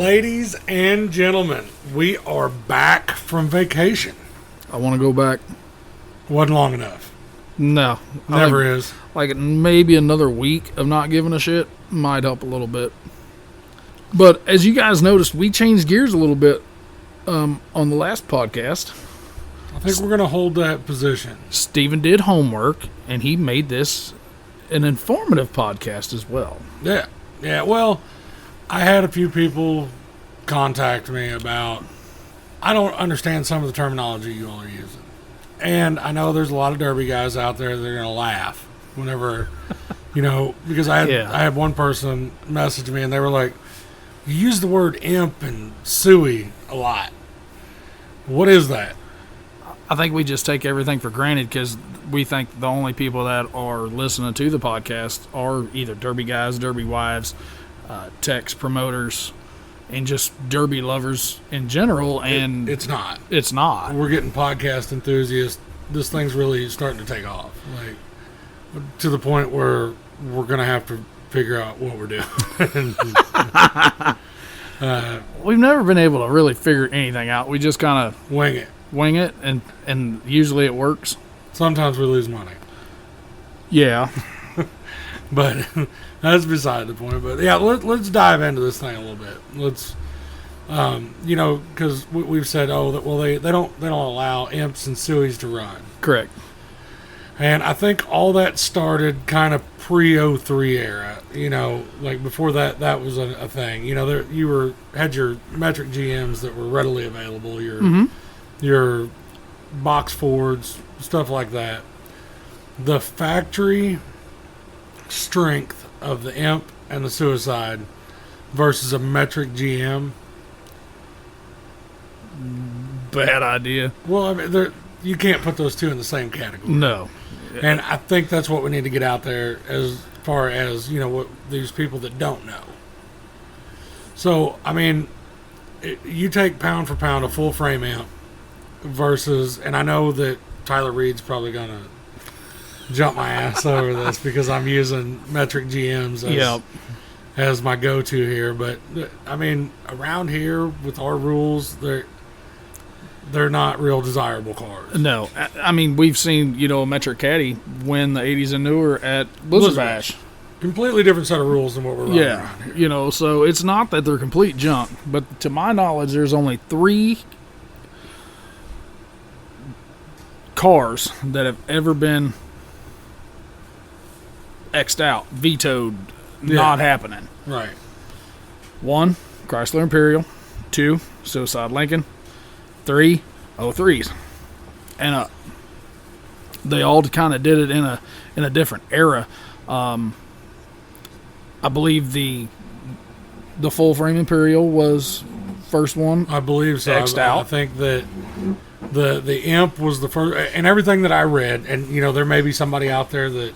Ladies and gentlemen, we are back from vacation. I want to go back. Wasn't long enough. No. Never is. Like maybe another week of not giving a shit might help a little bit. But as you guys noticed, we changed gears a little bit on the last podcast. I think we're going to hold that position. Steven did homework, and he made this an informative podcast as well. Yeah. Yeah, well, I had a few people contact me about, I don't understand some of the terminology you all are using. And I know there's a lot of derby guys out there that are going to laugh whenever, because I had one person message me and they were like, you use the word imp and suey a lot. What is that? I think we just take everything for granted because we think the only people that are listening to the podcast are either derby guys, derby wives, techs, promoters, and just derby lovers in general. And it's not. It's not. We're getting podcast enthusiasts. This thing's really starting to take off, like to the point where we're going to have to figure out what we're doing. We've never been able to really figure anything out. We just kind of wing it, and usually it works. Sometimes we lose money. Yeah. But that's beside the point. But yeah, let's dive into this thing a little bit. Let's, because we've said, they don't allow imps and sueys to run. Correct. And I think all that started kind of pre-03 era. Like before that was a thing. You had your metric GMs that were readily available. Your box Fords, stuff like that. The factory strength of the imp and the suicide versus a metric GM. Bad idea. Well, I mean, you can't put those two in the same category. No. And I think that's what we need to get out there as far as, what these people that don't know. So, I mean, you take pound for pound a full frame amp versus, and I know that Tyler Reed's probably going to jump my ass over this because I'm using metric GMs as my go-to here. But, I mean, around here with our rules, they're not real desirable cars. No. I mean, we've seen, a metric caddy win the 80s and newer at Blizzard Bash. Completely different set of rules than what we're running around here. So it's not that they're complete junk, but to my knowledge, there's only 3 cars that have ever been X'd out, vetoed, not happening. Right. 1, Chrysler Imperial. 2, Suicide Lincoln. 3, 03s. And up. They all kind of did it in a different era. I believe the full frame Imperial was first one. I believe so. X'd out. I think that the Imp was the first, and everything that I read, and there may be somebody out there that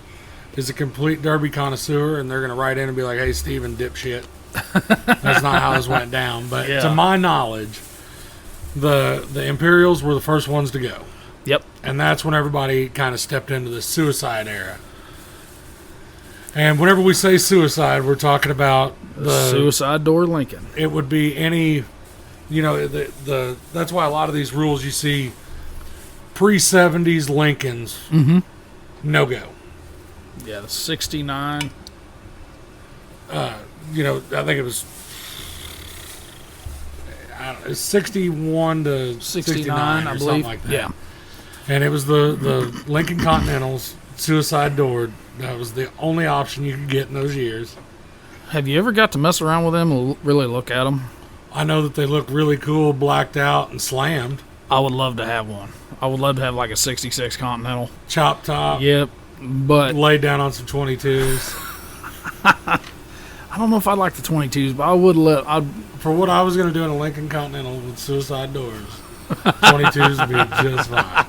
is a complete derby connoisseur, and they're going to write in and be like, "Hey, Steven, dipshit, that's not how this went down." But to my knowledge, the Imperials were the first ones to go. Yep. And that's when everybody kind of stepped into the suicide era. And whenever we say suicide, we're talking about the suicide door Lincoln. It would be any, that's why a lot of these rules you see pre-70s Lincolns, no go. Yeah, the 69. I think it was 61 to 69 I or believe. Something like that. Yeah. And it was the Lincoln Continentals suicide door. That was the only option you could get in those years. Have you ever got to mess around with them and really look at them? I know that they look really cool, blacked out, and slammed. I would love to have one. I would love to have like a 66 Continental. Chop top. Yep. But laid down on some 22s. I don't know if I'd like the 22s, but I would for what I was going to do in a Lincoln Continental with suicide doors, 22s would be just fine.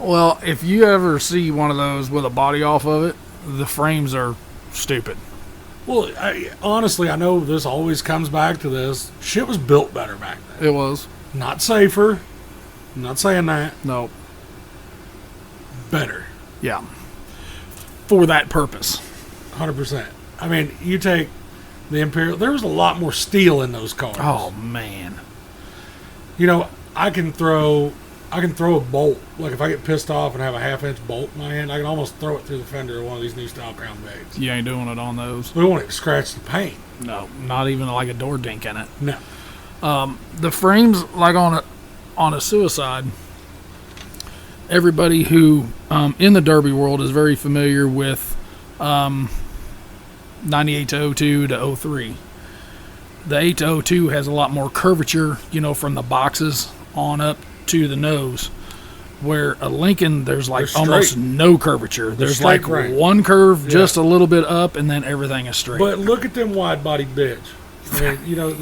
Well, if you ever see one of those with a body off of it, the frames are stupid. Well, honestly, I know this always comes back to this. Shit was built better back then. It was. Not safer. I'm not saying that. No. Better. Yeah. For that purpose. 100%. I mean, you take the Imperial, there was a lot more steel in those cars. Oh man. You know, I can throw a bolt. Like if I get pissed off and have a 1/2-inch bolt in my hand, I can almost throw it through the fender of one of these new style Crown Vics. You ain't doing it on those. We want it to scratch the paint. No, not even like a door dink in it. No. The frames, like on a Suicide, everybody who in the Derby world is very familiar with 98 to 02 to 03. The 8 to 02 has a lot more curvature, you know, from the boxes on up to the nose. Where a Lincoln, there's like almost no curvature. There's like one curve, just a little bit up, and then everything is straight. But look at them wide-bodied bitch. I mean, you know,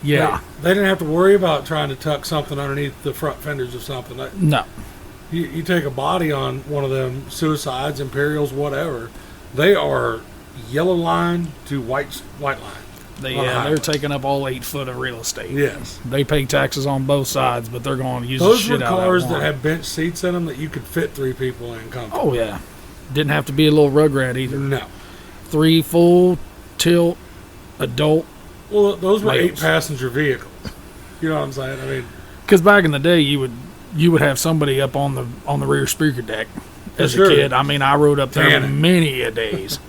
yeah. They didn't have to worry about trying to tuck something underneath the front fenders of something. No. You take a body on one of them Suicides, Imperials, whatever. They are yellow line to white line. They're taking up all 8 foot of real estate. Yes. They pay taxes on both sides, but they're going to use the shit out of that. Those were cars that had bench seats in them that you could fit 3 people in comfortably. Oh, yeah. Didn't have to be a little rugrat either. No. 3 full tilt adult. Well, those were males. 8-passenger vehicles. You know what I'm saying? I mean, because back in the day, you would have somebody up on the rear speaker deck as a kid. I mean, I rode up there many a days.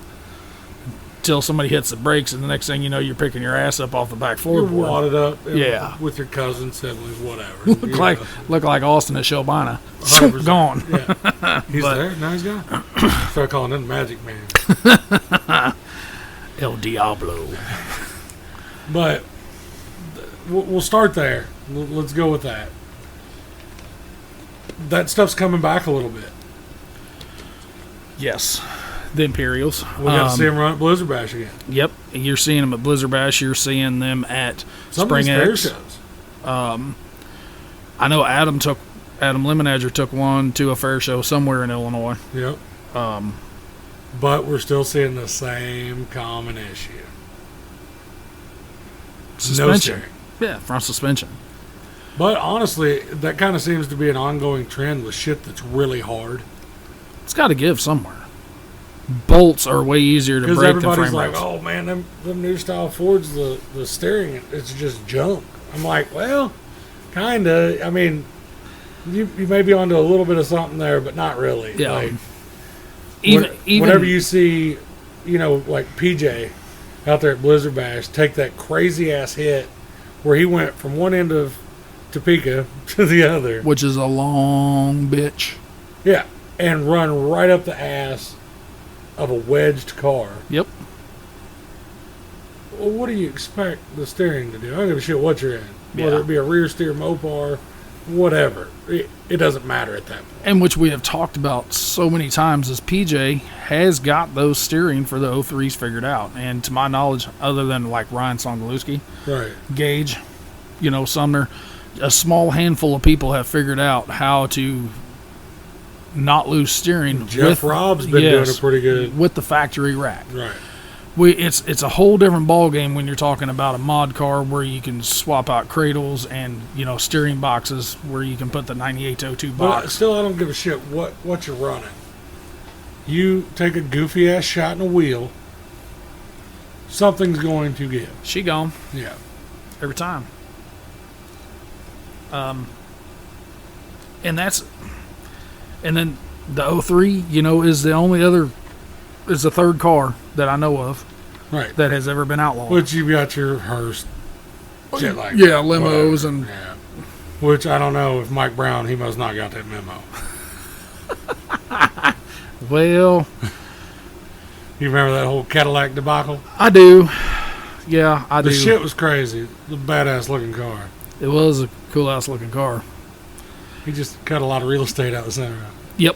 Till somebody hits the brakes, and the next thing you know, you're picking your ass up off the back floorboard. You're wadded up with your cousins, siblings, whatever. look like Austin at Shelbina. 100%. Gone. Yeah. He's there. Now he's gone. Start calling him Magic Man. El Diablo. But we'll start there. Let's go with that. That stuff's coming back a little bit. Yes. The Imperials. We got to see them run at Blizzard Bash again. Yep. You're seeing them at Blizzard Bash. You're seeing them at Spring X. Shows. I know Adam Lemonager took one to a fair show somewhere in Illinois. Yep. But we're still seeing the same common issue. Suspension. Yeah, front suspension. But honestly, that kind of seems to be an ongoing trend with shit that's really hard. It's got to give somewhere. Bolts are way easier to break than frame rails. Because everybody's like, oh man, them new style Fords, the steering, it's just junk. I'm like, well, kind of. I mean, you may be onto a little bit of something there, but not really. Yeah. Like, even whenever you see, you know, like PJ out there at Blizzard Bash take that crazy ass hit where he went from one end of Topeka to the other, which is a long bitch. Yeah, and run right up the ass of a wedged car. Yep. Well, what do you expect the steering to do? I don't give a shit what you're in. Whether it be a rear steer Mopar, whatever. It doesn't matter at that point. And which we have talked about so many times is PJ has got those steering for the 03s figured out. And to my knowledge, other than like Ryan Songalewski, right, Gage, you know, Sumner, a small handful of people have figured out how to not lose steering. Jeff Robb's been doing it pretty good with the factory rack. Right. It's a whole different ball game when you're talking about a mod car where you can swap out cradles and, you know, steering boxes where you can put the 9802 box. But still, I don't give a shit what you're running. You take a goofy ass shot in a wheel, something's going to give. She gone. Yeah. Every time. And then the 03, you know, is the third car that I know of, right, that has ever been outlawed. Which you've got your Hearst, shit like limos whatever. and which I don't know if Mike Brown, he must not got that memo. Well, you remember that whole Cadillac debacle? I do. Yeah, I do. The shit was crazy. The badass looking car. It was a cool ass looking car. He just cut a lot of real estate out the center. Yep.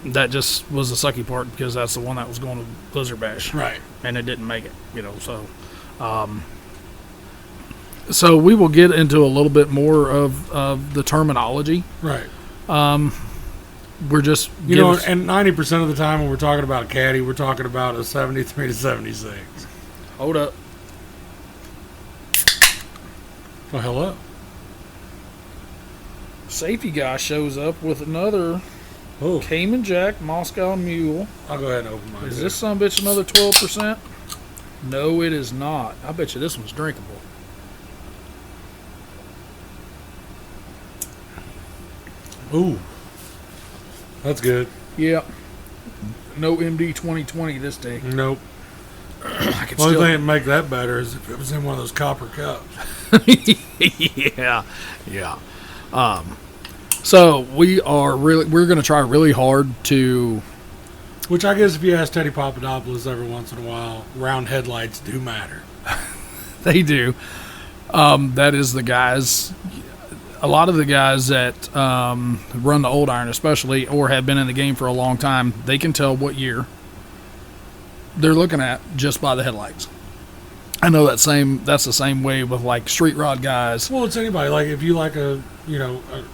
That just was the sucky part because that's the one that was going to Blizzard Bash. Right. And it didn't make it, you know, so. So we will get into a little bit more of the terminology. Right. We're just... You know, and 90% of the time when we're talking about a Caddy, we're talking about a 73 to 76. Hold up. Well, hello. Safety guy shows up with another Cayman Jack Moscow Mule. I'll go ahead and open mine. Is this son of a bitch another 12%? No, it is not. I bet you this one's drinkable. Ooh, that's good. Yep. No MD 2020 this day. Nope. I could The only still... thing that make that better is if it was in one of those copper cups. Yeah. So we're going to try really hard to... Which I guess if you ask Teddy Papadopoulos every once in a while, round headlights do matter. They do. That is the guys... A lot of the guys that run the old iron especially, or have been in the game for a long time, they can tell what year they're looking at just by the headlights. I know that's the same way with like street rod guys. Well, it's anybody. Like if you like a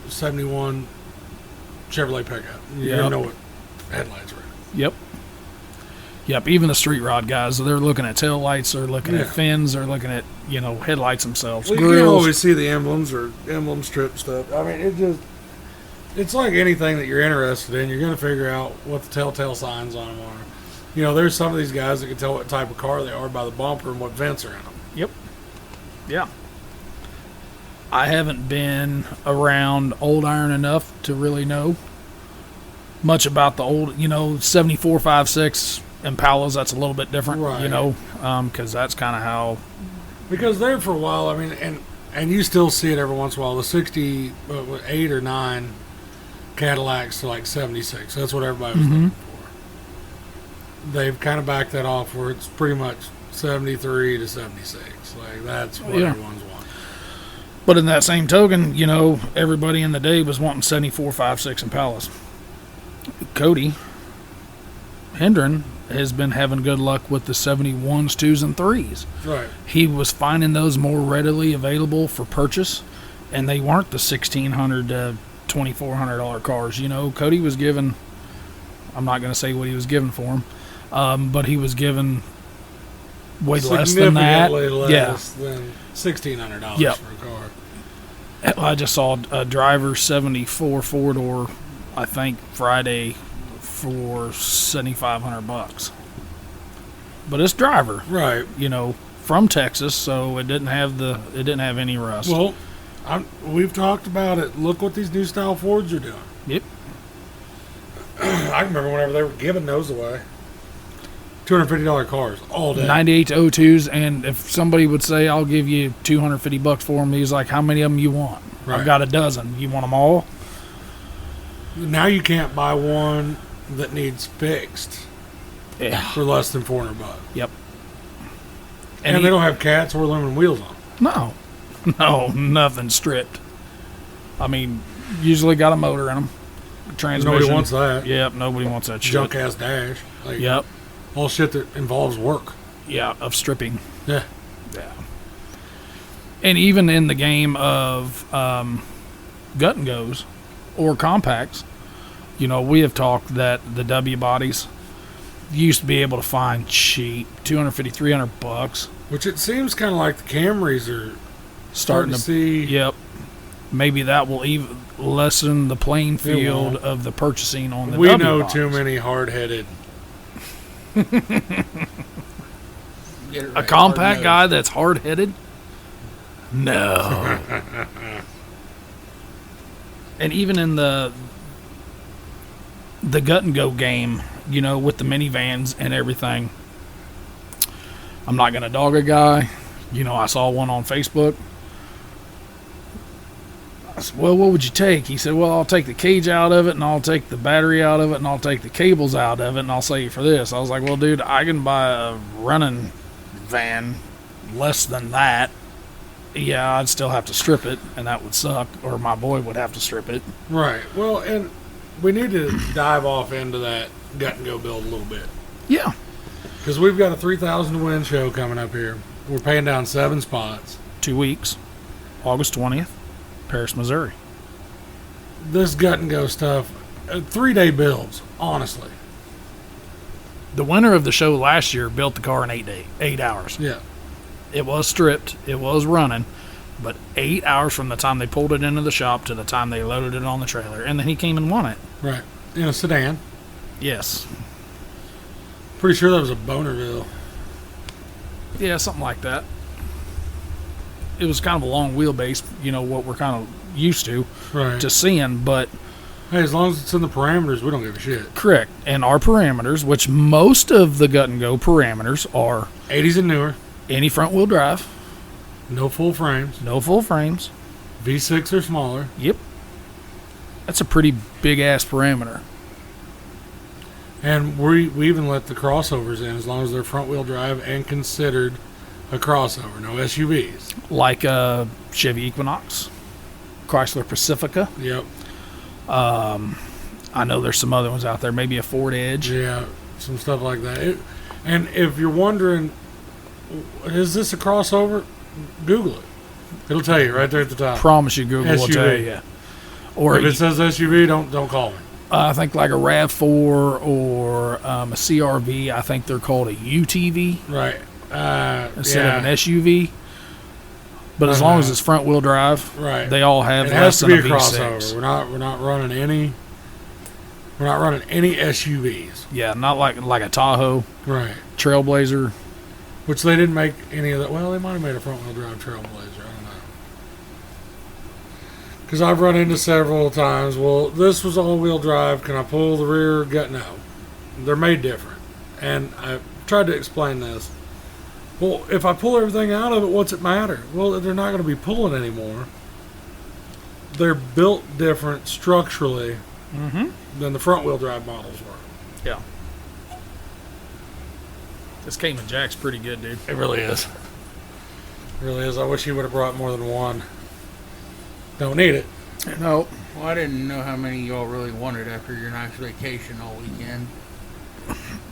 71 Chevrolet pickup, you know what headlights are. Yep. Even the street rod guys, they're looking at tail lights, they're looking at fins, they're looking at headlights themselves. Well, you can always see the emblems or emblem strip stuff. I mean, it's like anything that you're interested in. You're going to figure out what the telltale signs on them are. There's some of these guys that can tell what type of car they are by the bumper and what vents are in them. Yep. Yeah. I haven't been around old iron enough to really know much about the old, 74, 5, 6 Impalas. That's a little bit different, right. Because that's kind of how. Because there for a while, I mean, and you still see it every once in a while, the 68 or 9 Cadillacs to like 76. That's what everybody was looking for. They've kind of backed that off where it's pretty much 73 to 76. Like, that's what everyone's wanting. But in that same token, everybody in the day was wanting 74, 5, 6 Impalas. Cody Hendren has been having good luck with the 71s, 2s, and 3s. Right. He was finding those more readily available for purchase, and they weren't the $1,600 to $2,400 cars. Cody was given, I'm not going to say what he was given for them, but he was given way less than that. Less than $1,600 for a car. I just saw a driver 74 four-door, I think, Friday for $7,500. But it's driver, right? From Texas, so it didn't have any rust. Well, we've talked about it. Look what these new style Fords are doing. Yep. I remember whenever they were giving those away. $250 cars all day. 98 to 02s, and if somebody would say, "I'll give you $250 for them," he's like, "How many of them you want?" Right. I've got a dozen. You want them all? Now you can't buy one that needs fixed for less than $400. Yep. And they don't have cats or aluminum wheels on. No, nothing stripped. I mean, usually got a motor in them. Transmission. Nobody wants that. Yep, nobody wants that shit. Junk ass dash. Like, yep. All shit that involves work. Yeah, of stripping. Yeah. And even in the game of gut and goes or compacts, we have talked that the W bodies used to be able to find cheap, $250, $300. Which it seems kind of like the Camrys are starting to see. Yep. Maybe that will even lessen the playing field of the purchasing on the W bodies. We know too many hard-headed. A compact guy that's hard-headed? No. And even in the gut and go game, with the minivans and everything, I'm not going to dog a guy. I saw one on Facebook. I said, well, what would you take? He said, well, I'll take the cage out of it, and I'll take the battery out of it, and I'll take the cables out of it, and I'll sell you for this. I was like, well, dude, I can buy a running van less than that. Yeah, I'd still have to strip it, and that would suck, or my boy would have to strip it. Right. Well, and we need to dive off into that gut and go build a little bit. Yeah. Because we've got a 3,000 to win show coming up here. We're paying down 7 spots. 2 weeks. August 20th, Paris, Missouri. This gut and go stuff, 3-day builds, honestly. The winner of the show last year built the car in 8 hours. Yeah. It was stripped. It was running. But 8 hours from the time they pulled it into the shop to the time they loaded it on the trailer. And then he came and won it. Right. In a sedan. Yes. Pretty sure that was a Bonerville. Yeah, something like that. It was kind of a long wheelbase, what we're kind of used to seeing, but hey, as long as it's in the parameters, we don't give a shit. correct. And our parameters, which most of the gut and go parameters are 80s and newer, any front wheel drive, no full frames, V6 or smaller. Yep. That's a pretty big ass parameter. And we even let the crossovers in as long as they're front wheel drive and considered a crossover, no SUVs. Like a Chevy Equinox, Chrysler Pacifica. Yep. I know there's some other ones out there, maybe a Ford Edge. Yeah, some stuff like that. And if you're wondering, is this a crossover? Google it. It'll tell you right there at the top. Promise you, Google will tell you. Or if it says SUV, don't call me. I think like a RAV4 or a CRV. I think they're called a UTV. Right. Instead of an SUV. But as long as it's front wheel drive, they all have less than a V6. Crossover. We're not running any. We're not running any SUVs. Yeah, not like a Tahoe. Right. Trailblazer. Which they didn't make any of that. Well, they might have made a front wheel drive Trailblazer. I don't know. Because I've run into several times. Well, this was all wheel drive. Can I pull the rear gut? No. They're made different. And I tried to explain this. Well, if I pull everything out of it, what's it matter? Well, they're not going to be pulling anymore. They're built different structurally than the front wheel drive models were. Yeah. This Cayman Jack's pretty good, dude. It really is. It really is. I wish he would have brought more than one. Don't need it. No. Well, I didn't know how many y'all really wanted after your nice vacation all weekend.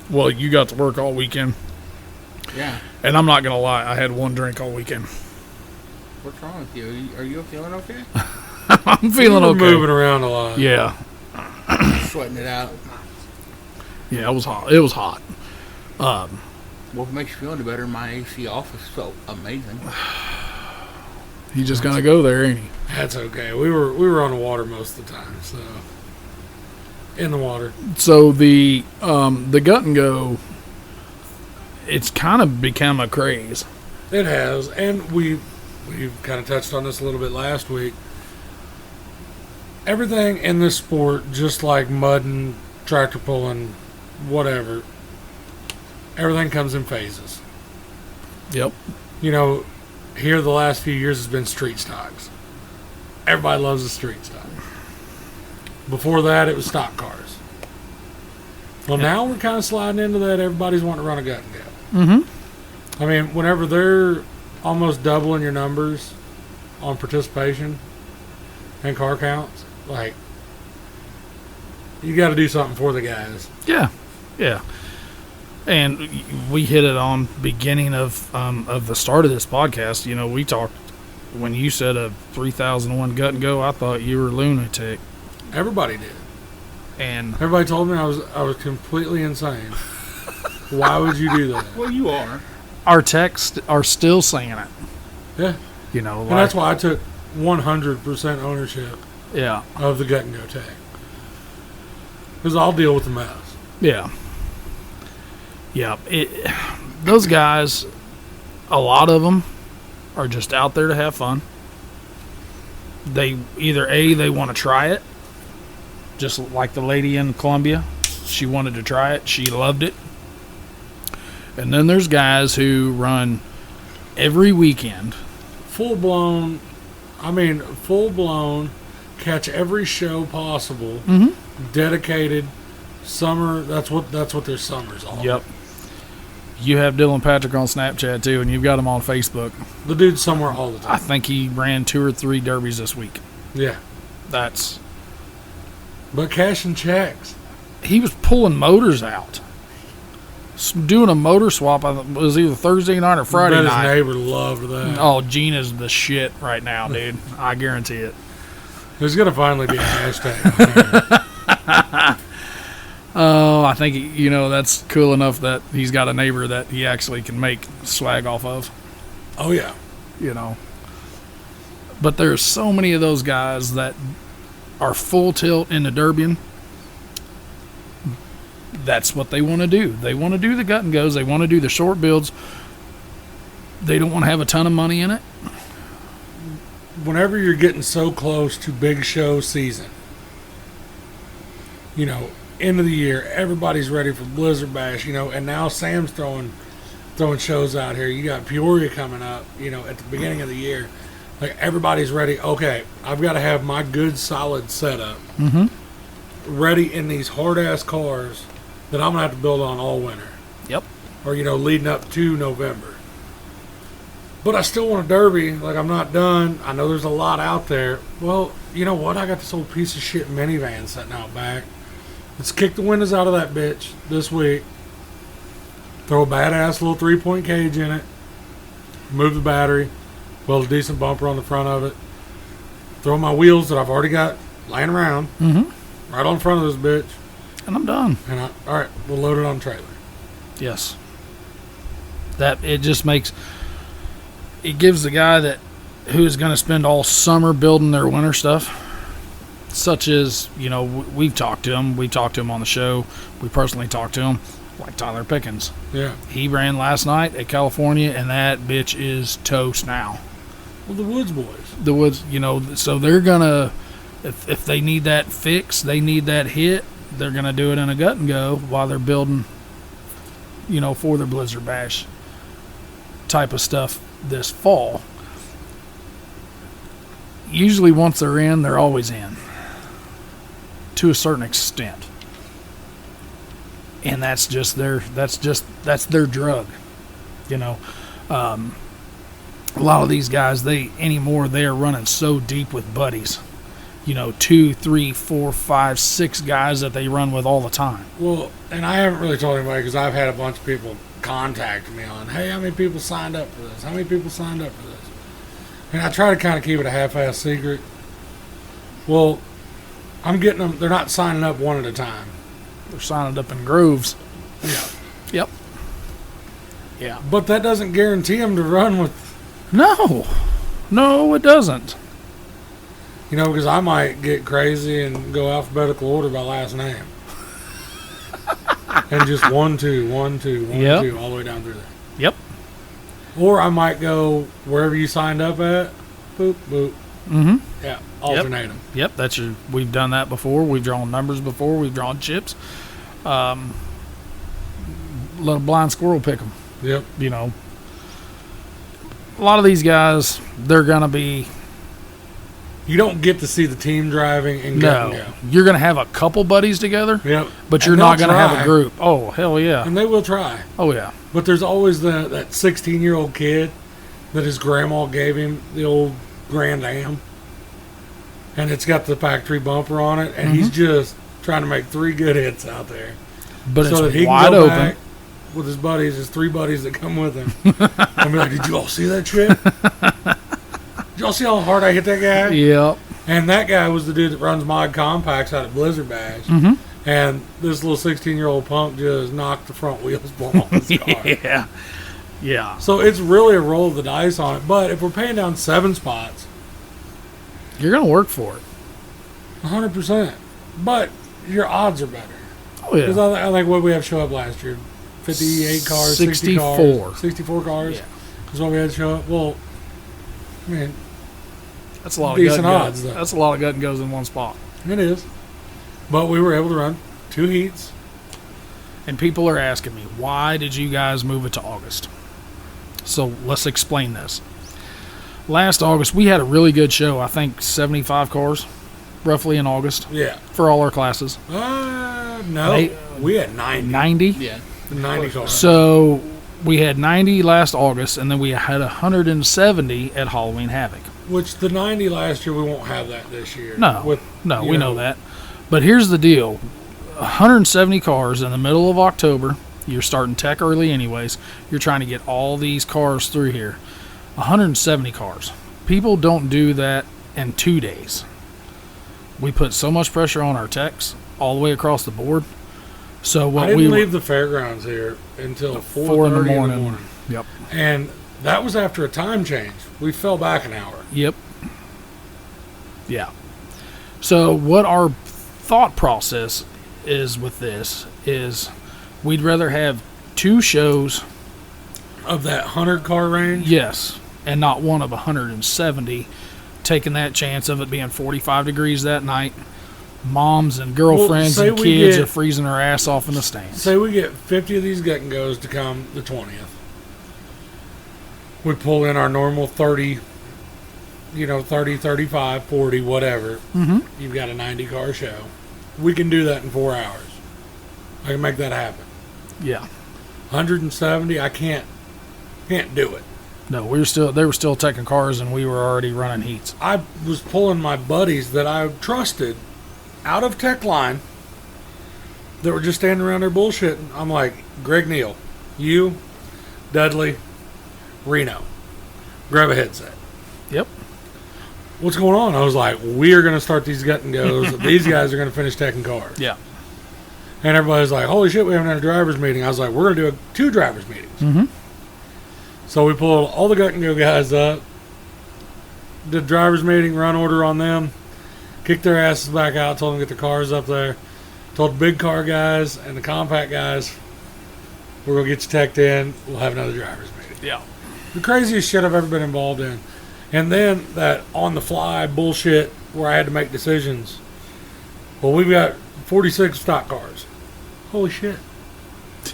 Well, you got to work all weekend. Yeah. And I'm not going to lie, I had one drink all weekend. What's wrong with you? Are you feeling okay? I'm feeling okay. Moving around a lot. Yeah. Sweating it out. Yeah, it was hot. It was hot. Well, if it makes you feel any better, my AC office felt amazing. You just gonna go there, ain't he? That's okay. We were on the water most of the time, so in the water. So the gut and go, it's kind of become a craze. It has, and we've kind of touched on this a little bit last week. Everything in this sport, just like mudding, tractor pulling, whatever, everything comes in phases. Yep. Here the last few years has been street stocks. Everybody loves the street stock. Before that, it was stock cars. Well, now we're kind of sliding into that. Everybody's wanting to run a gut and go. Mm-hmm. I mean, whenever they're almost doubling your numbers on participation and car counts, like, you got to do something for the guys. Yeah. Yeah. And we hit it on beginning of the start of this podcast. We talked when you said a 3001 gut and go. I thought you were a lunatic. Everybody did, and everybody told me I was completely insane. Why would you do that? Well, you are. Our texts are still saying it. Yeah, and that's why I took 100% ownership. Yeah, of the gut and go tag, because I'll deal with the mess. Yeah. Yeah, those guys, a lot of them are just out there to have fun. They either they want to try it, just like the lady in Columbia. She wanted to try it. She loved it. And then there's guys who run every weekend. Full blown, catch every show possible. Mm-hmm. Dedicated summer. That's what their summer's all. Yep. You have Dylan Patrick on Snapchat too, and you've got him on Facebook. The dude's somewhere all the time. I think he ran 2 or 3 derbies this week. Yeah. But cashing checks. He was pulling motors out. Doing a motor swap, I think it was either Thursday night or Friday night. His neighbor loved that. Oh, Gina's the shit right now, dude. I guarantee it. There's going to finally be a hashtag. Oh, I think, that's cool enough that he's got a neighbor that he actually can make swag off of. Oh, yeah. But there's so many of those guys that are full tilt in the Derbian. That's what they want to do. They want to do the gut and goes. They want to do the short builds. They don't want to have a ton of money in it. Whenever you're getting so close to big show season, end of the year, everybody's ready for Blizzard Bash, and now Sam's throwing shows out here. You got Peoria coming up, at the beginning of the year. Like, everybody's ready. Okay, I've got to have my good, solid setup ready in these hard-ass cars that I'm going to have to build on all winter. Yep. Or, leading up to November. But I still want a Derby. Like, I'm not done. I know there's a lot out there. Well, you know what? I got this old piece of shit minivan sitting out back. Let's kick the windows out of that bitch this week. Throw a badass little 3-point cage in it. Move the battery. Weld a decent bumper on the front of it. Throw my wheels that I've already got laying around. Right on front of this bitch. And I'm done. And all right, we'll load it on the trailer. Yes. That it just makes it gives the guy who is going to spend all summer building their winter stuff, such as, we've talked to him. We talked to him on the show. We personally talked to him, like Tyler Pickens. Yeah. He ran last night at California, and that bitch is toast now. Well, the Woods boys. The Woods, so they're going to, if they need that fix, they need that hit, they're going to do it in a gut and go while they're building, for their Blizzard Bash type of stuff this fall. Usually once they're in, they're always in to a certain extent. And that's their drug. A lot of these guys, they are running so deep with buddies. 2, 3, 4, 5, 6 guys that they run with all the time. Well, and I haven't really told anybody because I've had a bunch of people contact me on, hey, how many people signed up for this? How many people signed up for this? And I try to kind of keep it a half-ass secret. Well, I'm getting them, they're not signing up one at a time. They're signing up in grooves. Yeah. Yep. Yeah. But that doesn't guarantee them to run with... No, it doesn't. Because I might get crazy and go alphabetical order by last name. And just 1, 2, 1, 2, 1, 2, all the way down through there. Yep. Or I might go wherever you signed up at, boop, boop. Mm-hmm. Yeah, alternate them. Yep, we've done that before. We've drawn numbers before. We've drawn chips. Let a blind squirrel pick them. Yep. A lot of these guys, they're going to be... You don't get to see the team driving and go. You're going to have a couple buddies together. Yep. But you're not going to have a group. Oh, hell yeah. And they will try. Oh, yeah. But there's always that 16-year-old kid that his grandma gave him, the old Grand Am. And it's got the factory bumper on it. And he's just trying to make 3 good hits out there. But so it's that he wide can go open. Back with his buddies, his 3 buddies that come with him. And be like, did you all see that shit? Did y'all see how hard I hit that guy? Yep. And that guy was the dude that runs Mod Compacts out at Blizzard Bash. And this little 16-year-old punk just knocked the front wheels off his car. Yeah. Yeah. So it's really a roll of the dice on it. But if we're paying down 7 spots, you're going to work for it. 100%. But your odds are better. Oh, yeah. Because I think what we have show up last year, 58 cars, 60 cars. 64 cars. Yeah. Is what we had show up. Well, I mean, that's a lot of decent gut odds, though. That's a lot of gut and goes in one spot. It is. But we were able to run 2 heats. And people are asking me, why did you guys move it to August? So let's explain this. Last August, we had a really good show. I think 75 cars, roughly, in August. Yeah. For all our classes. No. We had 90. 90? Yeah. 90 cars. So we had 90 last August, and then we had 170 at Halloween Havoc. Which the 90 last year, we won't have that this year. No, we know that. But here's the deal. 170 cars in the middle of October. You're starting tech early anyways. You're trying to get all these cars through here. 170 cars. People don't do that in 2 days. We put so much pressure on our techs all the way across the board. So what I didn't leave the fairgrounds here until 4 in the morning. Yep. And that was after a time change. We fell back an hour. Yep. Yeah. So what our thought process is with this is we'd rather have 2 shows Of that 100 car range? Yes, and not one of 170. Taking that chance of it being 45 degrees that night. Moms and girlfriends say and we kids get- are freezing their ass off in the stands. Say we get 50 of these gut and goes to come the 20th. We pull in our normal 30, 30, 35, 40, whatever. Mm-hmm. You've got a 90 car show. We can do that in 4 hours. I can make that happen. Yeah. 170, I can't do it. No, they were still taking cars, and we were already running heats. I was pulling my buddies that I trusted out of Tech Line that were just standing around there bullshitting. I'm like, Greg Neal, you, Dudley, Reno, grab a headset. Yep. What's going on? I was like, we are going to start these gut and goes. These guys are going to finish taking cars. Yeah. And everybody's like, holy shit, we haven't had a driver's meeting. I was like, we're going to do 2 driver's meetings. Mm-hmm. So we pulled all the gut and go guys up, did driver's meeting, run order on them, kicked their asses back out, told them to get their cars up there, told the big car guys and the compact guys, we're going to get you teched in, we'll have another driver's meeting. Yeah. The craziest shit I've ever been involved in. And then that on-the-fly bullshit where I had to make decisions. Well, we've got 46 stock cars. Holy shit.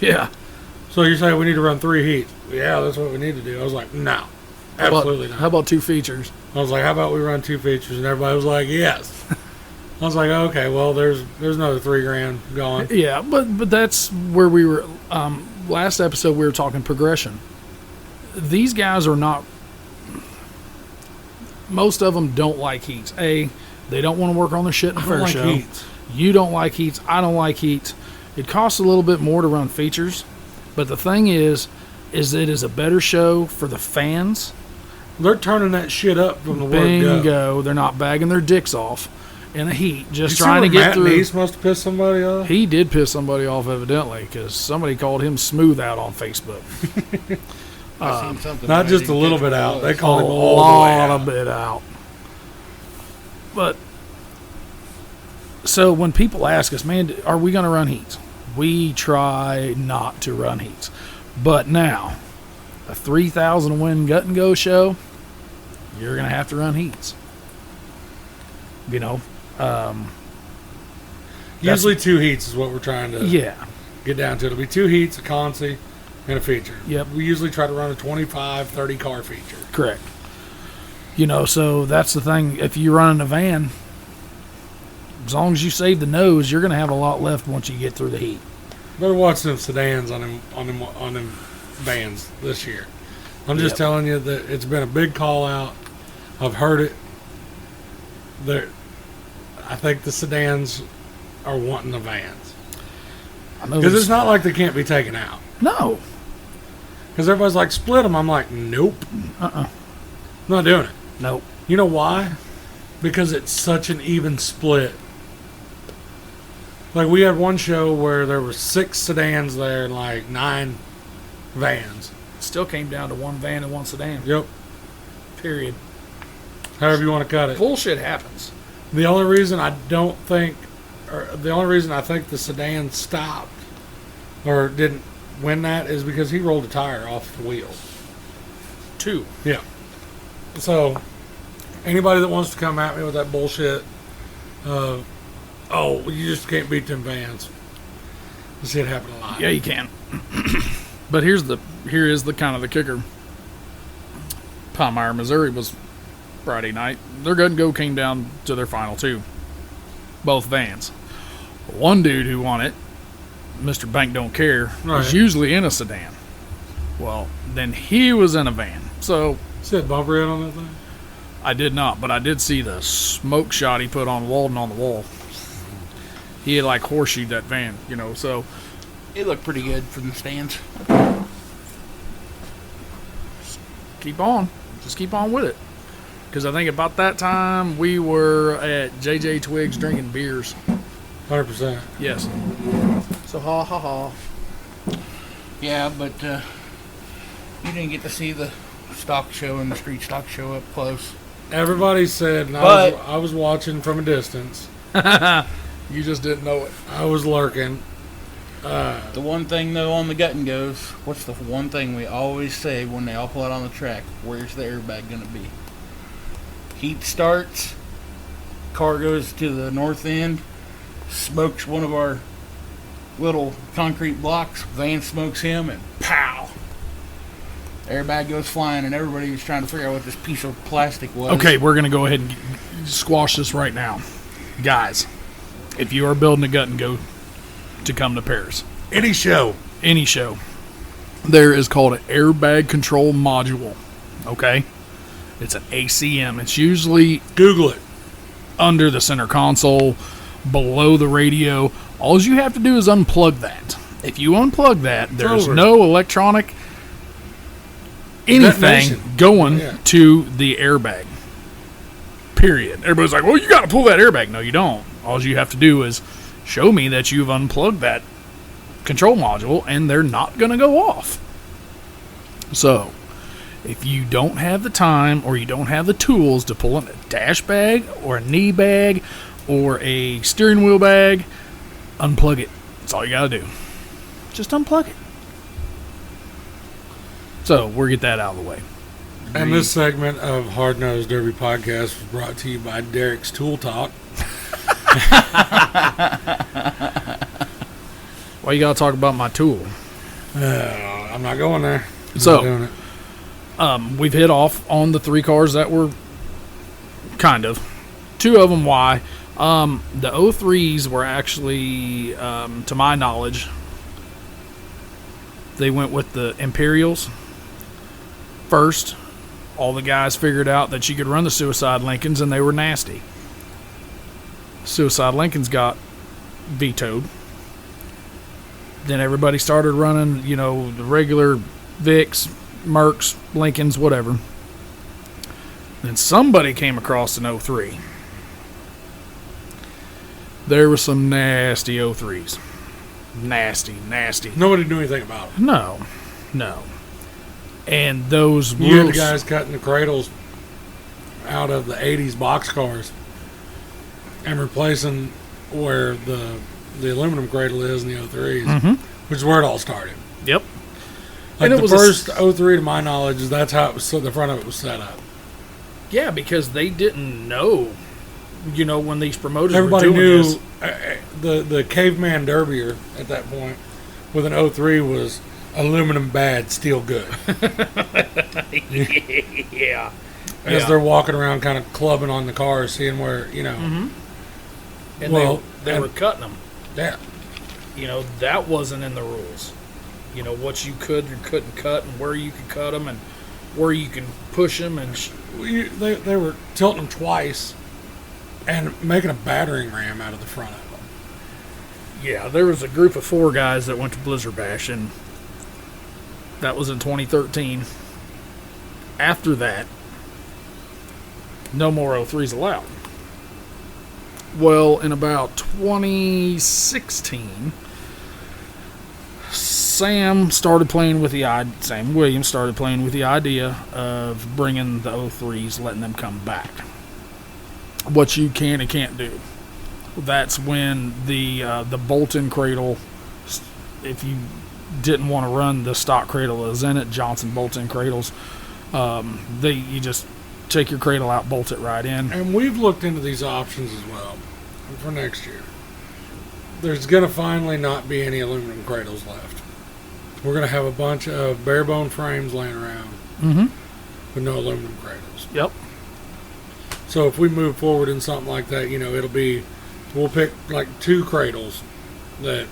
Yeah. So you're saying we need to run 3 heats? Yeah, that's what we need to do. I was like, no, absolutely not. How about 2 features? I was like, how about we run 2 features? And everybody was like, yes. I was like, okay, well, there's another $3,000 gone. Yeah, but that's where we were. Last episode, we were talking progression. These guys are not. Most of them don't like heats. They don't want to work on their shit in the I don't fair like show. heats. You don't like heats. I don't like heats. It costs a little bit more to run features, but the thing is it is a better show for the fans. They're turning that shit up from the word go. Bingo. They're not bagging their dicks off in the heat, just You trying to see where get Matt through. Neese must have pissed somebody off? He did piss somebody off, evidently, because somebody called him smooth out on Facebook. I seen something. Not but I just a didn't little catch bit what it out. was. They call him A all the way lot out. of bit out. But so when people ask us, man, are we going to run heats? We try not to run heats. But now, a 3,000 win gut and go show, you're going to have to run heats. You know, Usually 2 heats is what we're trying to yeah. get down to. It'll be 2 heats, a consi, and a feature. Yep. We usually try to run a 25, 30 car feature. Correct. You know, so that's the thing. If you're running a van, as long as you save the nose, you're going to have a lot left once you get through the heat. Better watch them sedans on them vans this year. I'm just Yep. telling you that it's been a big call out. I've heard it. I think the sedans are wanting the vans I know because it's it's not like they can't be taken out. no. Because everybody's like, split them. I'm like, nope, not doing it. Nope. You know why? Because it's such an even split. Like we had one show where there were 6 sedans there and like 9 vans. Still came down to one van and one sedan. Yep. Period. However you want to cut it. Bullshit happens. The only reason I think the sedan stopped or didn't win that is because he rolled a tire off the wheel. 2. Yeah. So anybody that wants to come at me with that bullshit, you just can't beat them vans. I see it happen a lot. Yeah, you can. But here is the kind of the kicker. Palmyra, Missouri was Friday night. Their gut and go came down to their final 2. Both vans. One dude who won it, Mr. Bank Don't Care, Right. was usually in a sedan. Well, then he was in a van. So See that bumper head on that thing? I did not, but I did see the smoke shot he put on Walden on the wall. He had like horseshoed that van, you know, so It looked pretty good from the stands. keep on. Just keep on with it. Because I think about that time we were at JJ Twiggs drinking beers. 100%. Yes. So ha ha ha. Yeah, but you didn't get to see the stock show and the street stock show up close. Everybody said, and But- I was watching from a distance. You just didn't know it. I was lurking. The one thing, though, on the gut and goes, what's the one thing we always say when they all pull out on the track? Where's the airbag going to be? Heat starts, car goes to the north end, smokes one of our little concrete blocks, van smokes him, and pow! Airbag goes flying, and everybody was trying to figure out what this piece of plastic was. Okay, we're going to go ahead and squash this right now. Guys, if you are building a gut and go to come to Paris, Any show. there is called an airbag control module. Okay? It's an ACM. It's usually Google it. under the center console, below the radio. All you have to do is unplug that. If you unplug that, there's over. no electronic anything Detonation. going Yeah. to the airbag. Period. Everybody's like, well, you got to pull that airbag. No, you don't. All you have to do is show me that you've unplugged that control module, and they're not going to go off. So, if you don't have the time or you don't have the tools to pull in a dash bag or a knee bag or a steering wheel bag, unplug it. That's all you got to do. Just unplug it. So, we'll get that out of the way. And this segment of Hard Nosed Derby Podcast was brought to you by Derek's Tool Talk. Why you got to talk about my tool? I'm not going there. I'm So- not doing it. We've hit off on the 3 cars that were kind of. 2 of them, why? The 03s were actually, to my knowledge, they went with the Imperials first. All the guys figured out that you could run the Suicide Lincolns, and they were nasty. Suicide Lincolns got vetoed. Then everybody started running, the regular Vicks, Mercs, Lincolns, whatever. Then somebody came across an 03. There were some nasty 03s. Nasty. Nobody knew anything about it. No. And those You had the rules- guys cutting the cradles out of the 80s box cars and replacing where the aluminum cradle is in the 03s, which is where it all started. Yep. Like And it the was a first 03, to my knowledge, is that's how it was, so the front of it was set up. Yeah, because they didn't know, when these promoters Everybody were doing knew the caveman derbier at that point with an 03 was aluminum bad, steel good. this. Yeah. As they're walking around kind of clubbing on the cars, seeing where, And Well, they and- were cutting them. yeah. That wasn't in the rules. What you could or couldn't cut, and where you could cut them, and where you can push them, and They were tilting them twice and making a battering ram out of the front of them. yeah, there was a group of 4 guys that went to Blizzard Bash, and that was in 2013. After that, no more 03s allowed. Well, in about 2016, Sam Williams started playing with the idea of bringing the 03s, letting them come back. What you can and can't do. That's when the bolt-in cradle, if you didn't want to run the stock cradle that was in it, Johnson bolt-in cradles, you just take your cradle out, bolt it right in. And we've looked into these options as well for next year. There's going to finally not be any aluminum cradles left. We're going to have a bunch of bare bone frames laying around with no aluminum cradles. Yep. So if we move forward in something like that, we'll pick like 2 cradles that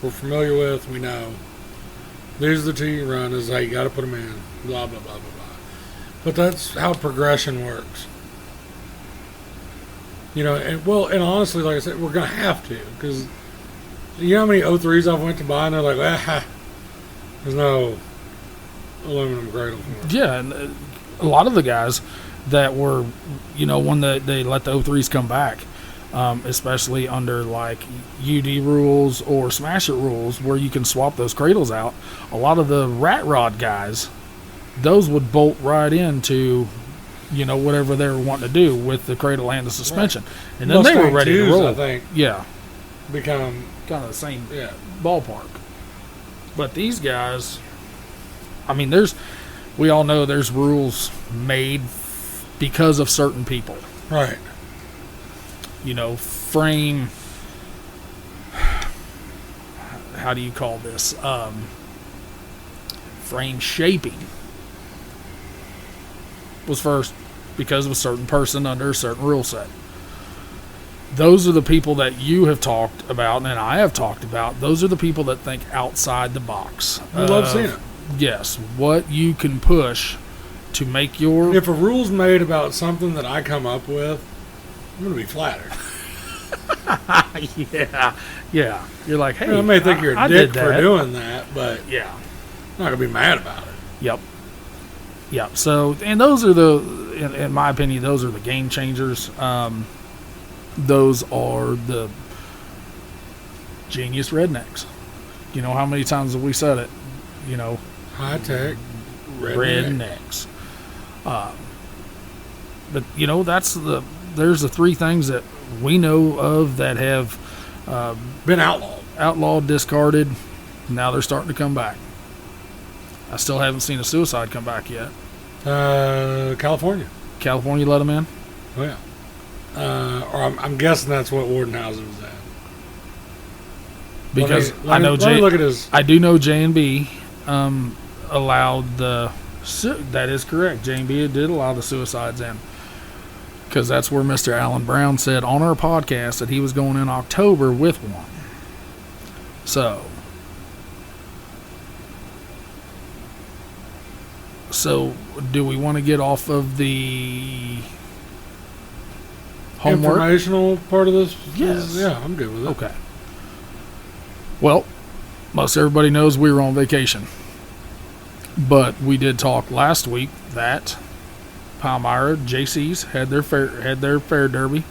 we're familiar with. We know these are the 2 you run. This is how you got to put them in. Blah blah blah blah blah. But that's how progression works. And honestly, like I said, we're gonna have to, because you know how many 03s I've went to buy and they're like, there's no aluminum cradle for it. Yeah, and a lot of the guys that were, when they let the 03s come back, especially under like UD rules or Smash It rules where you can swap those cradles out, a lot of the rat rod guys, those would bolt right into, whatever they were wanting to do with the cradle and the suspension. And then they were Mustang ready to 2s, roll. I think, Yeah. become kind of the same Yeah. ballpark. But these guys, I mean, we all know there's rules made because of certain people. Right. You know, frame. How do you call this? Frame shaping was first because of a certain person under a certain rule set. Those are the people that you have talked about and I have talked about. Those are the people that think outside the box. I love seeing it. Yes, what you can push to make your... If a rule's made about something that I come up with, I'm going to be flattered. Yeah. You're like, hey, I may think you're a I dick did for that. doing that, but Yeah. I'm not going to be mad about it. Yep. So, and those are in my opinion, those are the game changers. Those are the genius rednecks. You know, how many times have we said it? You know, High tech, rednecks. But you know, there's the three things that we know of that have been outlawed. outlawed, discarded. Now they're starting to come back. I still haven't seen a suicide come back yet. California. California let them in. Oh, yeah. Or I'm guessing that's what Wardenhausen was at. Because let me look at his. I do know J&B allowed the. That is correct. J&B did allow the suicides in. Because that's where Mr. Alan Brown said on our podcast that he was going in October with one. So do we want to get off of the homework? Informational part of this? Yes. Yeah, I'm good with it. Okay. Well, most everybody knows we were on vacation. But we did talk last week that Palmyra JC's had their fair derby.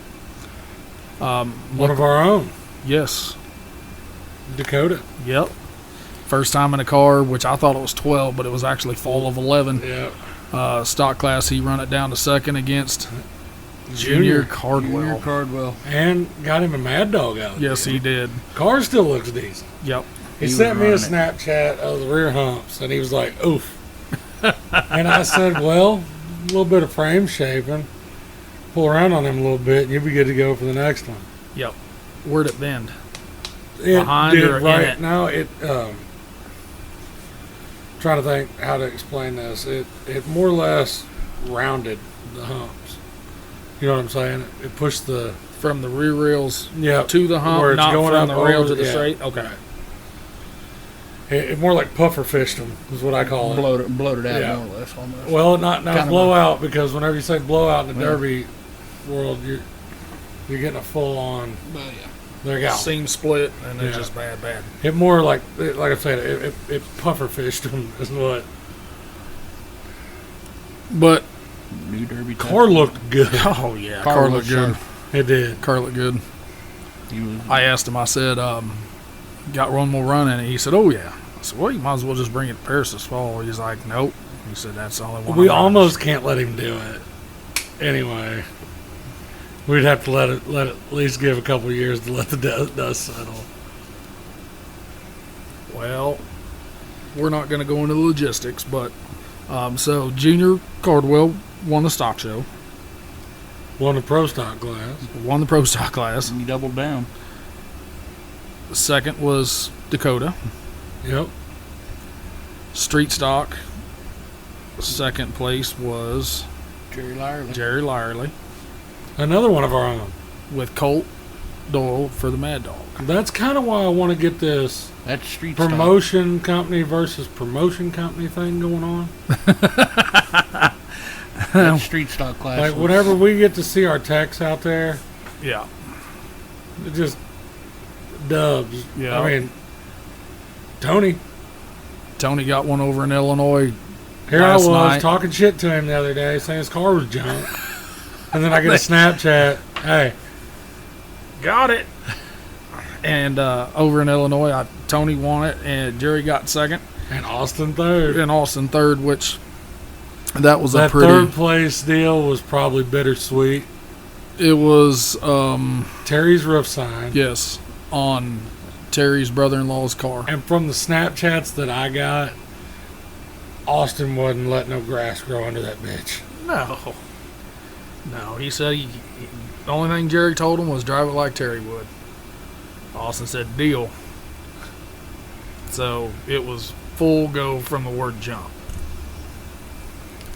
One of our own. Yes. Dakota. Yep. First time in a car, which I thought it was 12, but it was actually fall of 11. Yeah. Stock class, he run it down to second against Junior Cardwell. Junior Cardwell. And got him a Mad Dog out. Yes, he did. Car still looks decent. Yep. He was sent me a running it. Snapchat of the rear humps, and he was like, oof. And I said, well, a little bit of frame shaping. Pull around on him a little bit, and you'll be good to go for the next one. Yep. Where'd it bend? It Behind did or in right it? now. Trying to think how to explain this. It more or less rounded the humps. You know what I'm saying? It pushed the From the rear rails yeah to the hump, where it's not going from up the rail over- to the yeah. straight? Okay. It more like puffer fished them is what I call it. Bloated out Yeah. more or less almost. Well, not Kinda blowout, because whenever you say blowout in the Yeah. derby world, you're getting a full on. Well, yeah. There you go. Seam split, and it's Yeah. just bad. It more like I said, it puffer fished them is what. But, New derby. Car looked good. oh yeah, Car car looked looked good. It did. Car looked good. He was, I asked him, I said, got one more run in it. He said, oh yeah. I said, well, you might as well just bring it to Paris this fall. He's like, nope. He said, that's the only one. We I'm running." almost can't let him do it. Anyway, we'd have to let it at least give a couple years to let the dust settle. Well, we're not going to go into the logistics, but so Junior Cardwell won the stock show, Won the pro stock class. won the pro stock class. he doubled down. The second was Dakota. Yep. Street stock. Second place was Jerry Lyerly. Jerry Lyerly Another one of our own. with Colt Doyle for the Mad Dog. That's kind of why I want to get this That's street stock. promotion company versus promotion company thing going on. That street stock class. Like, was- whenever we get to see our techs out there, Yeah. it just dubs. Yeah. I mean, Tony, Tony got one over in Illinois. here I Last was night. talking shit to him the other day, saying his car was junk. And then I get a Snapchat, hey, Got it. And over in Illinois, Tony won it, and Jerry got second, and Austin third. and Austin third, which that was That a pretty. third place deal was probably bittersweet. It was Terry's roof sign. yes on Terry's brother-in-law's car. And from the Snapchats that I got, Austin wasn't letting no grass grow under that bitch. No, he said the only thing Jerry told him was drive it like Terry would. Austin said, deal. So it was full go from the word jump.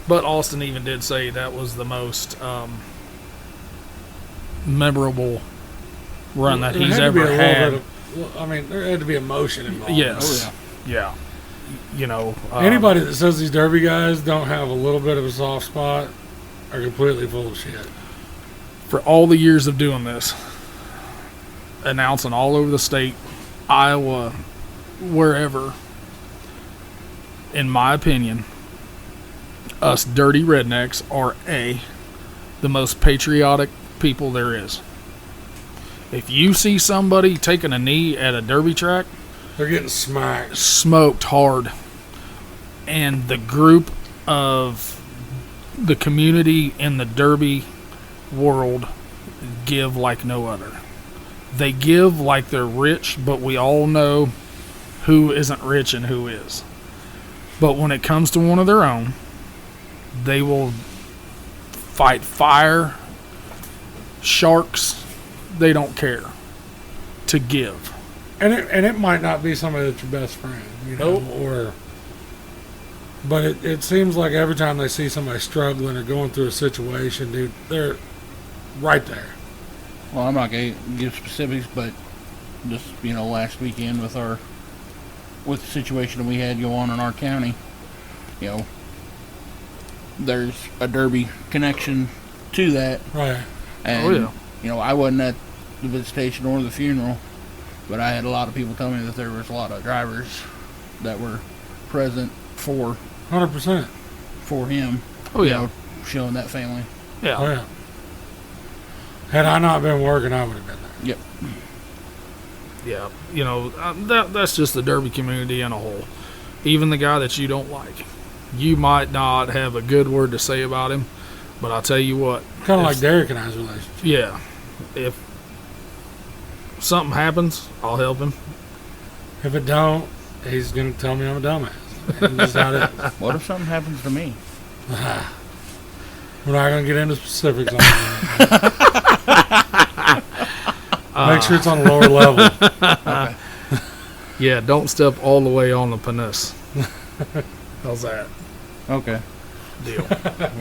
But Austin even did say that was the most memorable run that he's ever had. There had to be emotion involved. Yes. Oh, yeah. You know. Anybody that says these Derby guys don't have a little bit of a soft spot are completely full of shit. For all the years of doing this, announcing all over the state, Iowa, wherever, in my opinion, us dirty rednecks are the most patriotic people there is. If you see somebody taking a knee at a Derby track, they're getting smoked hard. And the group of the community in the Derby world give like no other. They give like they're rich, but we all know who isn't rich and who is. But when it comes to one of their own, they will fight fire, sharks, they don't care to give. And it might not be somebody that's your best friend, but it seems like every time they see somebody struggling or going through a situation, dude, they're right there. Well, I'm not going to give specifics, but just, last weekend with the situation we had go on in our county, there's a Derby connection to that. Right. And, I wasn't at the visitation or the funeral, but I had a lot of people tell me that there was a lot of drivers that were present for 100% for him. Oh, yeah. Showing that family. Yeah. Oh, yeah. Had I not been working, I would have been there. Yep. Yeah. That's just the Derby community in a whole. Even the guy that you don't like. You might not have a good word to say about him, but I'll tell you what. Kind of like Derek and I's relationship. Yeah. If something happens, I'll help him. If it don't, he's going to tell me I'm a dumbass. And that's how it is. What if something happens to me? We're not going to get into specifics on that. Make sure it's on a lower level. Okay. Yeah, don't step all the way on the penis. How's that? Okay. Deal.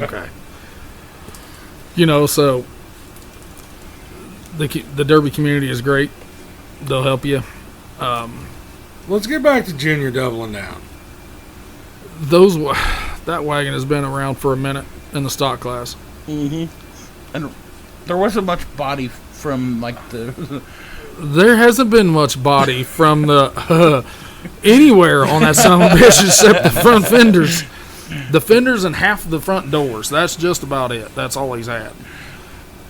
Okay. So the Derby community is great. They'll help you. Let's get back to Junior doubling down. That wagon has been around for a minute in the stock class. Mm-hmm. And there wasn't much body from the. There hasn't been much body from the anywhere on that son of a bitch except the front fenders. The fenders and half of the front doors. That's just about it. That's all he's had.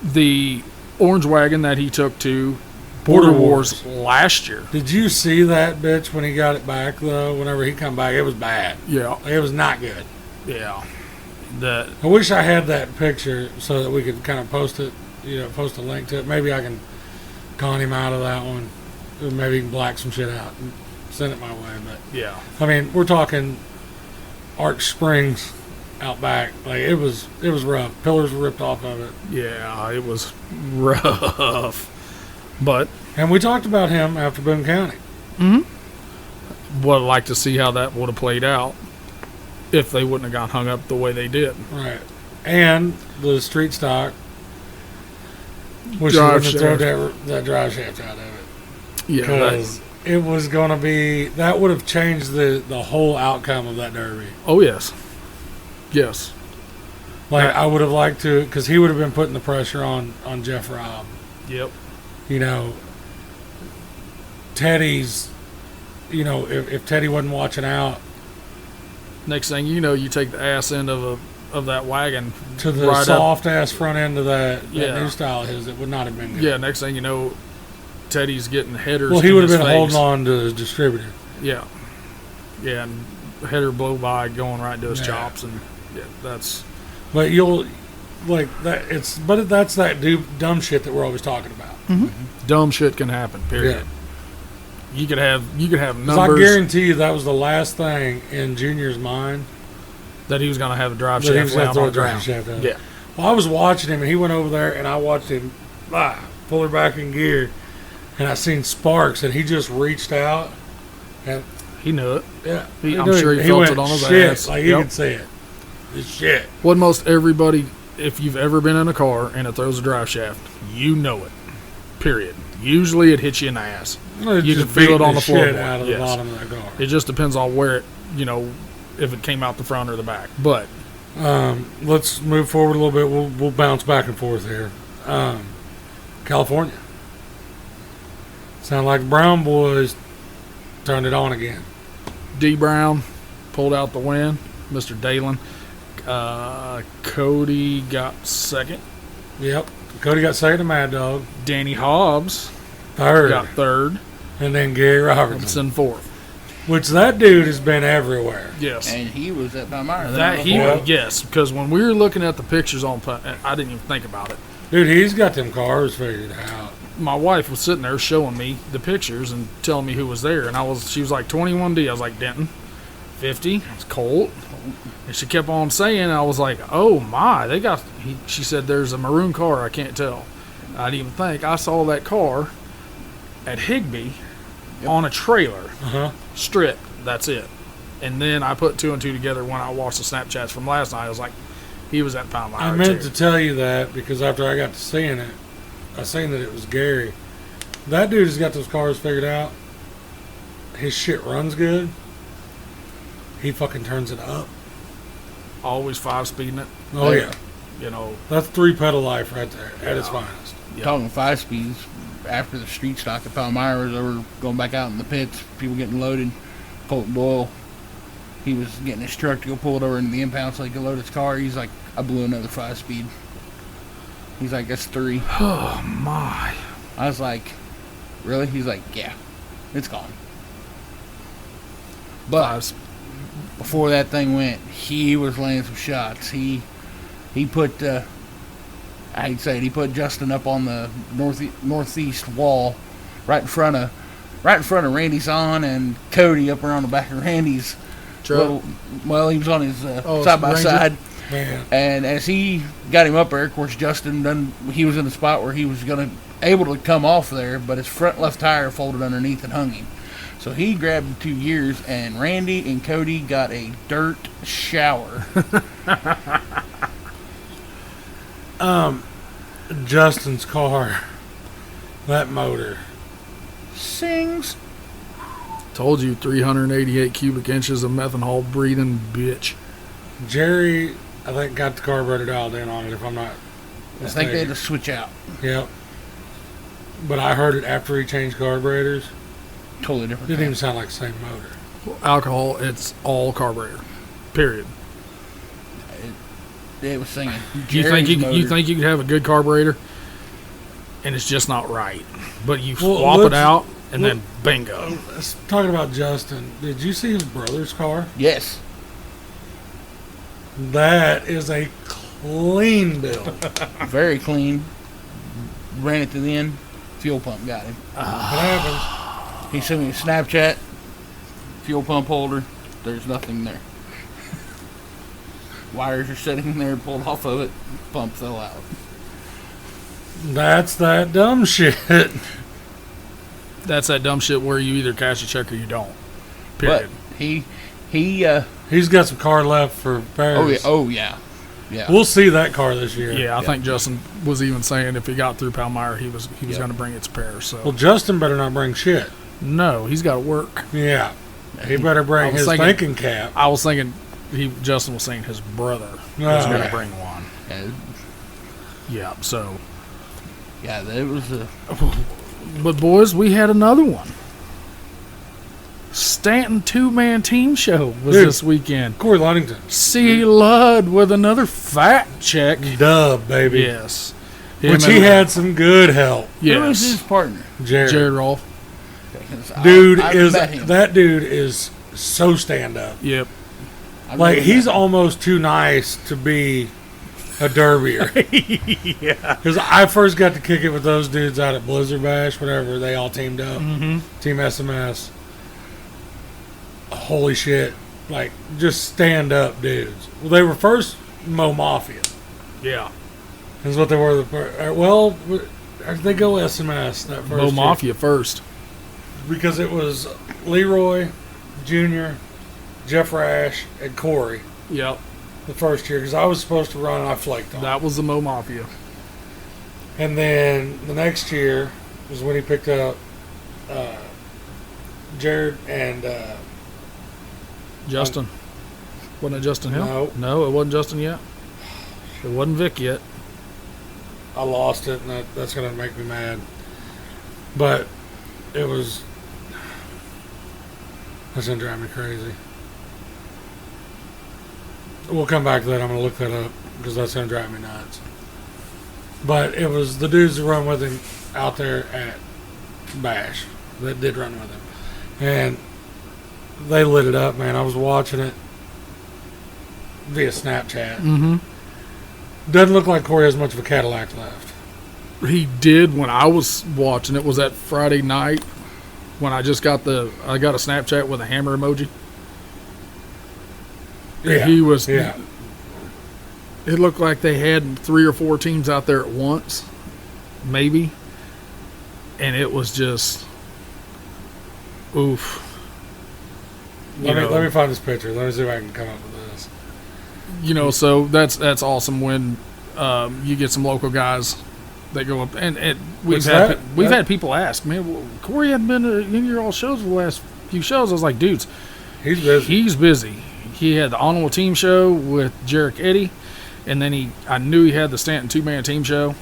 The orange wagon that he took to Border Wars last year. Did you see that bitch when he got it back, though? Whenever he come back, it was bad. Yeah. It was not good. Yeah. I wish I had that picture so that we could kind of post it, post a link to it. Maybe I can con him out of that one. Maybe he can black some shit out and send it my way. But yeah. I mean, we're talking Arch Springs out back. Like, it was rough. Pillars were ripped off of it. Yeah, it was rough. And we talked about him after Boone County. Mm-hmm. Would like to see how that would have played out if they wouldn't have got hung up the way they did. Right. And the street stock, which drive would throw that drive shaft out of it. Yeah. Because it was going to be, that would have changed the whole outcome of that Derby. Oh, yes. Yes. Like, I would have liked to, because he would have been putting the pressure on Jeff Robb. Yep. Teddy's, if Teddy wasn't watching out. Next thing you know, you take the ass end of that wagon to the right soft ass front end of that Yeah. new style of his, it would not have been good. Yeah, next thing you know, Teddy's getting headers. Well, he would have been face. holding on to his distributor. Yeah. Yeah, and header blow by going right to his chops, and that's. But that's that dumb shit that we're always talking about. Mm-hmm. Dumb shit can happen. Period. You could have 'Cause numbers I guarantee you that was the last thing in Junior's mind that he was going to have a drive that he shaft was going down to throw on a the drive ground. shaft out. Yeah. Well, I was watching him, and he went over there, and I watched him pull her back in gear, and I seen sparks, and he just reached out, and He knew it. yeah, I'm sure he felt went, it on his shit, ass. like you Yep. could see it. It's shit. What most everybody, if you've ever been in a car and it throws a drive shaft, you know it. Period. Usually it hits you in the ass. It's You just can feel it beating on the shit floorboard. out of Yes. the bottom of that car. It just depends on where it, if it came out the front or the back. But Let's move forward a little bit. We'll bounce back and forth here. California. Sound like the Brown boys turned it on again. D. Brown pulled out the win. Mr. Dalen. Cody got second. Yep. Cody got second to Mad Dog. Danny Hobbs Third. got third. And then Gary Robertson. Robinson fourth. Which that dude has been everywhere. Yes. And he was at Palmyra. Yes, because when we were looking at the pictures on, I didn't even think about it. Dude, he's got them cars figured out. My wife was sitting there showing me the pictures and telling me who was there, and she was like 21D. I was like, Denton, 50. It's Colt. And she kept on saying, I was like, oh my, she said there's a maroon car, I can't tell. I didn't even think. I saw that car at Higbee on a trailer, stripped. That's it. And then I put two and two together when I watched the Snapchats from last night. I was like, he was at Palmyra. I meant to tell you that because after I got to seeing it, I seen that it was Gary. That dude has got those cars figured out. His shit runs good. He fucking turns it up. Always 5-speeding it. Oh, yeah. That's 3-pedal life right there at its finest. Yep. Talking 5 speeds, after the street stock at Palmyra, they were going back out in the pits, people getting loaded. Colton Doyle, he was getting his truck to go pull it over into the impound so he could load his car. He's like, I blew another 5-speed. He's like, that's 3. Oh, my. I was like, really? He's like, yeah, it's gone. But before that thing went, he was laying some shots. He put, I hate to say it, he put Justin up on the northeast wall, right in front of Randy's on and Cody up around the back of Randy's truck. Well, he was on his side by side. Man. And as he got him up there, of course, Justin he was in the spot where he was able to come off there, but his front left tire folded underneath and hung him. So he grabbed the 2 gears, and Randy and Cody got a dirt shower. Justin's car, that motor. Sings. Told you, 388 cubic inches of methanol breathing bitch. Jerry, I think, got the carburetor dialed in on it, if I'm not I mistaken. think they had to switch out. Yep. But I heard it after he changed carburetors. Totally different. Didn't thing. even sound like the same motor. Alcohol, it's all carburetor. Period. It was singing. You think Jerry's you motor- think you could have a good carburetor, and it's just not right. But you Well, swap it let's- out, and then bingo. Let's talking about Justin. Did you see his brother's car? Yes. That is a clean build. Very clean. Ran it to the end. Fuel pump got him. What happens? He sent me a Snapchat. Fuel pump holder. There's nothing there. Wires are sitting there, pulled off of it. Pump fell out. That's that dumb shit. That's that dumb shit where you either cash a check or you don't. Period. But he He's got some car left for Paris. oh yeah. Yeah. We'll see that car this year. Yeah, I think Justin was even saying if he got through Palmyra, he was going to bring it to Paris. So Well, Justin better not bring shit. no, he's got to work. Yeah. He better bring I was his thinking- thinking cap. I was thinking Justin was saying his brother was Oh, going yeah. to bring one. Yeah, so. Yeah, it was But boys, we had another one. Stanton 2-man team show was Dude. this weekend. Corey Ludington. C. Ludd with another fat check. Dub, baby. Yes. Which Him he and- had some good help. Who was his Yes. partner? Jared. Jared Rolfe. Dude I've met him. that dude is so stand up. Yep. I've Like never he's met him. almost too nice to be a derbier. Yeah. Because I first got to kick it with those dudes out at Blizzard Bash, whatever. They all teamed up. Mm-hmm. Team SMS. Holy shit. Like, just stand up dudes. Well, they were first Mo Mafia. Yeah. Is what they were. Well, or did they go SMS that first Mo year? Mafia first. Because it was Leroy, Junior, Jeff Rash, and Corey Yep. the first year. Because I was supposed to run and I flaked on. That was the Mo Mafia. And then the next year was when he picked up Jared and Justin. Wasn't it Justin Hill? No. No, it wasn't Justin yet. It wasn't Vic yet. I lost it, and that's going to make me mad. But it was... That's going to drive me crazy. We'll come back to that. I'm going to look that up because that's going to drive me nuts. But it was the dudes that run with him out there at Bash that did run with him. And they lit it up, man. I was watching it via Snapchat. Mm-hmm. Doesn't look like Corey has much of a Cadillac left. He did when I was watching it. Was that Friday night when I just got a Snapchat with a hammer emoji? Yeah. He was. Yeah. It looked like they had 3 or 4 teams out there at once, maybe, and it was just oof. Let me find this picture. Let me see if I can come up with this. You know, so that's awesome when you get some local guys that go up and we've had people ask, man, well, Corey hadn't been to any of your all shows for the last few shows. I was like, dudes, He's busy. he's busy. He had the Honorable Team show with Jarek Eddy, and then I knew he had the Stanton 2-man team show.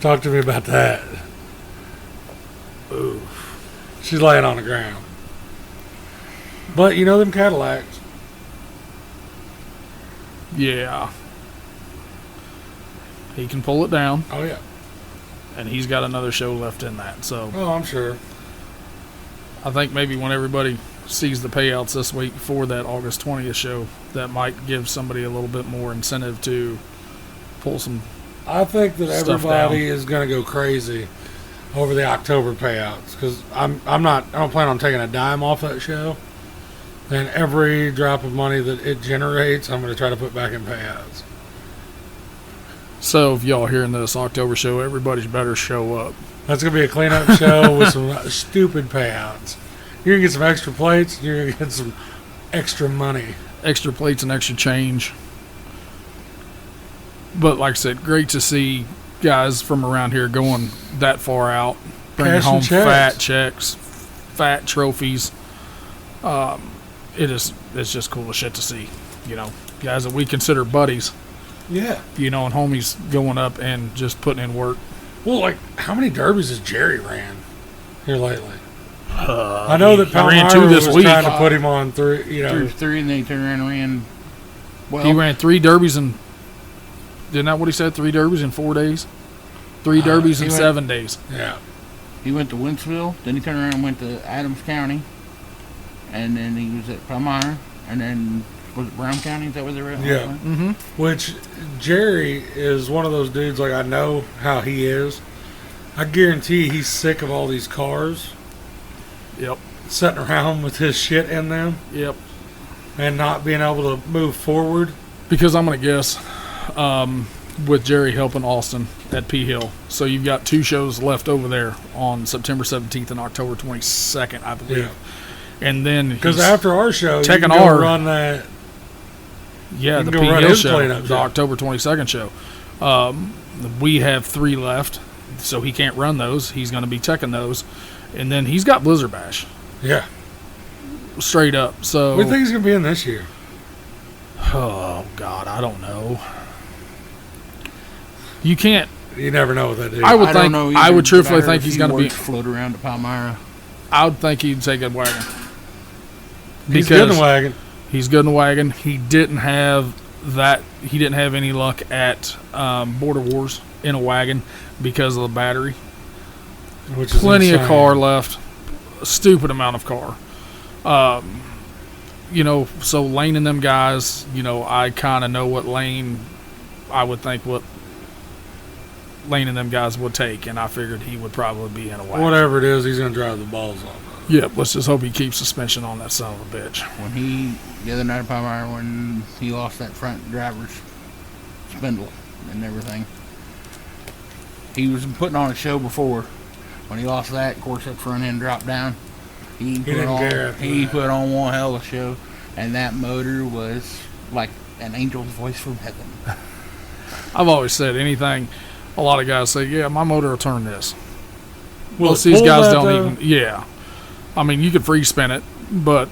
Talk to me about that. Ooh. She's laying on the ground. But you know them Cadillacs. Yeah. He can pull it down, Oh yeah. and he's got another show left in that. So Oh, I'm sure. I think maybe when everybody sees the payouts this week for that August 20th show, that might give somebody a little bit more incentive to pull some. I think that Stuff everybody is going to go crazy over the October payouts because I don't plan on taking a dime off that show. And every drop of money that it generates, I'm going to try to put back in payouts. So if y'all hearing this October show, everybody better show up. That's going to be a cleanup show with some stupid payouts. You're going to get some extra plates. You're going to get some extra money. Extra plates and extra change. But like I said, great to see guys from around here going that far out, bringing Cashing home checks. fat checks, fat trophies. It's just cool as shit to see, you know, guys that we consider buddies, Yeah. you know, and homies going up and just putting in work. Well, like, how many derbies has Jerry ran here lately? I know that he ran Palmyra 2 this was week. trying to put him on 3, you know. Through 3, and then he turned around and ran. Well, He ran 3 derbies in, isn't that what he said? 3 derbies in 4 days? 3 derbies he in went- 7 days. Yeah. he went to Wentzville, then he turned around and went to Adams County, and then he was at Palmyra, and then was it Brown County? Is that where they were at? Yeah. Mm-hmm. Which Jerry is one of those dudes, like, I know how he is. I guarantee he's sick of all these cars Yep. sitting around with his shit in them Yep. and not being able to move forward. Because I'm going to guess with Jerry helping Austin at P Hill. So you've got 2 shows left over there on September 17th and October 22nd, I believe. Yeah. And then Because he's after our show, you taking can go our- run that. yeah, you the can P go run Hill his show, cleanup the show. October 22nd show. We have 3 left, so he can't run those. He's going to be checking those. And then he's got Blizzard Bash, Yeah. straight up. So, What do you think he's going to be in this year? oh, God, I don't know. You can't. You never know with that dude. I would I think. don't know. I either, would truthfully but I heard think a he's few going to be. words float around to Palmyra. I would think he'd take a wagon. He's good in the Because wagon. he's good in the wagon. He didn't have that. He didn't have any luck at Border Wars in a wagon because of the battery. Which is Plenty of insane. car left. A stupid amount of car. so Lane and them guys, I kind of know what Lane, I would think what Lane and them guys would take, and I figured he would probably be in a wax. Whatever it is, he's going to drive the balls off. Yep, let's just hope he keeps suspension on that son of a bitch. The other night at Palmyra, when he lost that front driver's spindle and everything, he was putting on a show before. When he lost that, of course, that front end dropped down. He put on one hell of a show, and that motor was like an angel's voice from heaven. I've always said anything. A lot of guys say, "Yeah, my motor will turn this." Well, Most of these guys don't even. Yeah, I mean, you could free spin it, but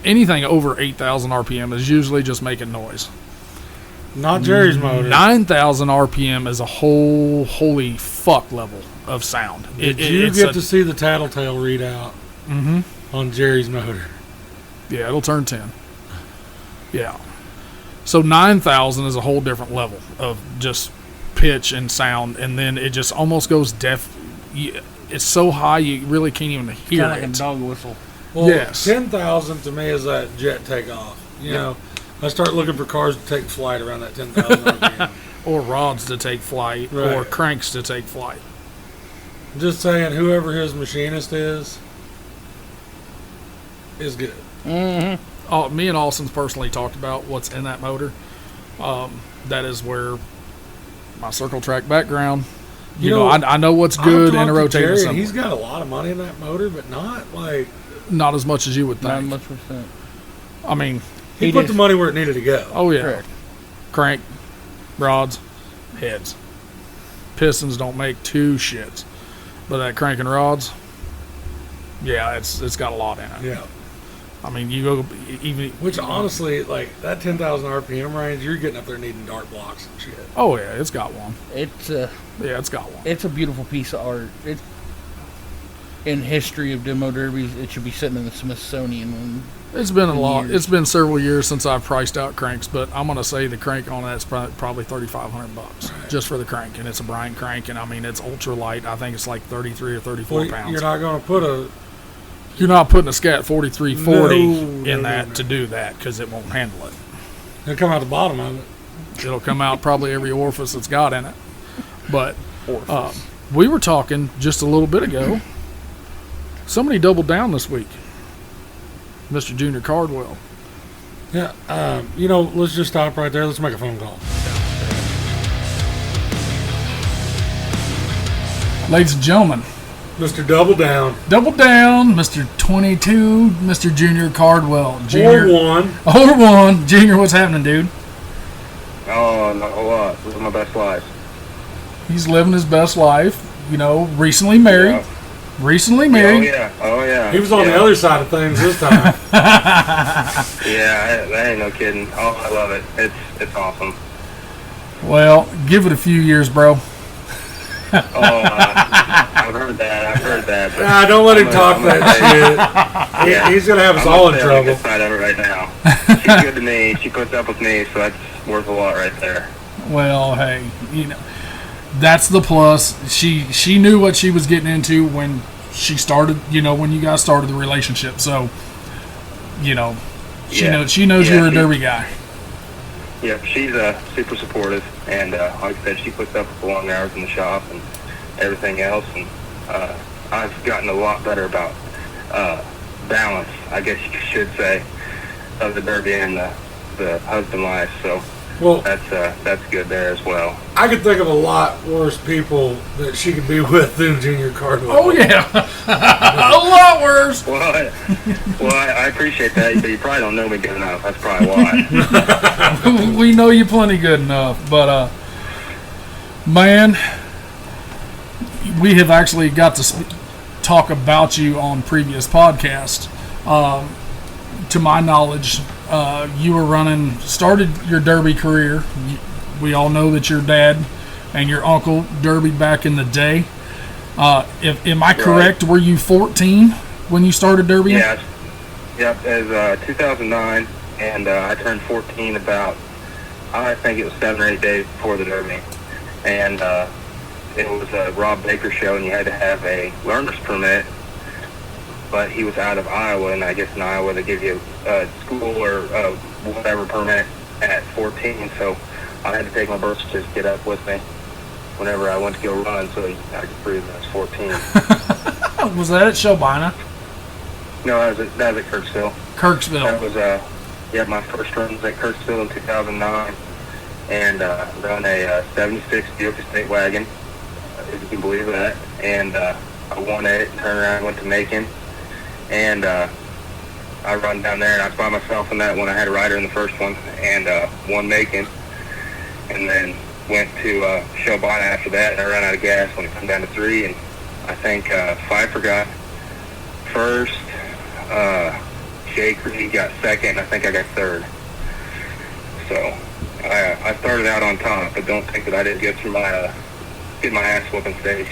anything over 8,000 RPM is usually just making noise. Not Jerry's motor. 9,000 RPM is a holy fuck level of sound. Did you get to see the tattletale readout on Jerry's motor? Yeah, it'll turn 10. Yeah. So 9,000 is a whole different level of just pitch and sound, and then it just almost goes deaf. It's so high you really can't even hear Kind of it. like a dog whistle. Well, Yes. 10,000 to me is that jet takeoff. You know, I start looking for cars to take flight around that 10,000 RPM. Or rods to take flight, Right. or cranks to take flight. Just saying, whoever his machinist is good. Mm-hmm. Me and Austin's personally talked about what's in that motor. That is where my circle track background. I know what's good in a rotator assembly. He's got a lot of money in that motor, but not like Not as much as you would think. Not much percent. I mean, he put the money where it needed to go. oh yeah, Correct. crank, rods, heads. Pistons don't make two shits, but that crank and rods, yeah, it's got a lot in it. Yeah. I mean, you go even. Which honestly, like that 10,000 RPM range, you're getting up there needing dart blocks and shit. Oh yeah, it's got one. It's It's got one. a beautiful piece of art. It's in history of demo derbies. It should be sitting in the Smithsonian. It's been a lot. years. It's been several years since I've priced out cranks, but I'm gonna say the crank on that's probably $3,500 just for the crank, and it's a Bryant crank, and I mean it's ultra light. I think it's like 33 or 34 Well, pounds. you're not going to put a. You're not putting a Scat 4340 No, in no, that no. to do that because it won't handle it. It'll come out the bottom of it. It'll come out probably every orifice it's got in it. But we were talking just a little bit ago. Somebody doubled down this week. Mr. Junior Cardwell. Yeah. Let's just stop right there. Let's make a phone call. Ladies and gentlemen, Mr. Double Down. double down, Mr. 22, Mr. Junior Cardwell. Junior, Or one. Or one. Junior, what's happening, dude? Oh, not a lot. Living my best life. He's living his best life. Recently married. Yeah. Recently Oh married. yeah. Oh yeah. He was on yeah. the other side of things this time. Yeah, that ain't no kidding. Oh, I love it. It's awesome. Well, give it a few years, bro. Oh, I've heard that. But Nah, don't let him I'm talk gonna that say- shit. Yeah. He's going to have us I'm all gonna in stay on the trouble. good side of it right now. She's good to me. She puts up with me, so that's worth a lot right there. Well, hey, that's the plus. She knew what she was getting into when she started. When you guys started the relationship. So, she knows you're a derby guy. Yeah, she's super supportive, and like I said, she puts up with the long hours in the shop and everything else. And I've gotten a lot better about balance, I guess you should say, of the derby and the husband life. So Well, that's good there as well. I could think of a lot worse people that she could be with than Junior Cardwell. Oh yeah, a lot worse. Well, I appreciate that, but you probably don't know me good enough. That's probably why. We know you plenty good enough, but man, we have actually got to talk about you on previous podcasts. To my knowledge, you were started your derby career. We all know that your dad and your uncle derbied back in the day. Am I correct? Were you 14 when you started derbying? Yeah. Yep. It was 2009, and I turned 14 about, I think it was 7 or 8 days before the derby, and it was a Rob Baker show, and you had to have a learner's permit but he was out of Iowa, and I guess in Iowa they give you a school or whatever permit at 14, so I had to take my birth certificate up with me whenever I went to go run, so I could prove I was 14. Was that at Shelbina? No, that was at Kirksville. Kirksville. That was, my first run was at Kirksville in 2009, and run a 76 Buick Estate wagon, if you can believe that, and I won it, turned around, went to Macon, and I run down there, and I was by myself in that one. I had a rider in the first one, and won Macon, and then went to Shelbina after that, and I ran out of gas when it came down to 3, and I think Pfeiffer got first, Jake Reed got second, and I think I got third. So I started out on top, but don't think that I didn't get through my get my ass whooping stage.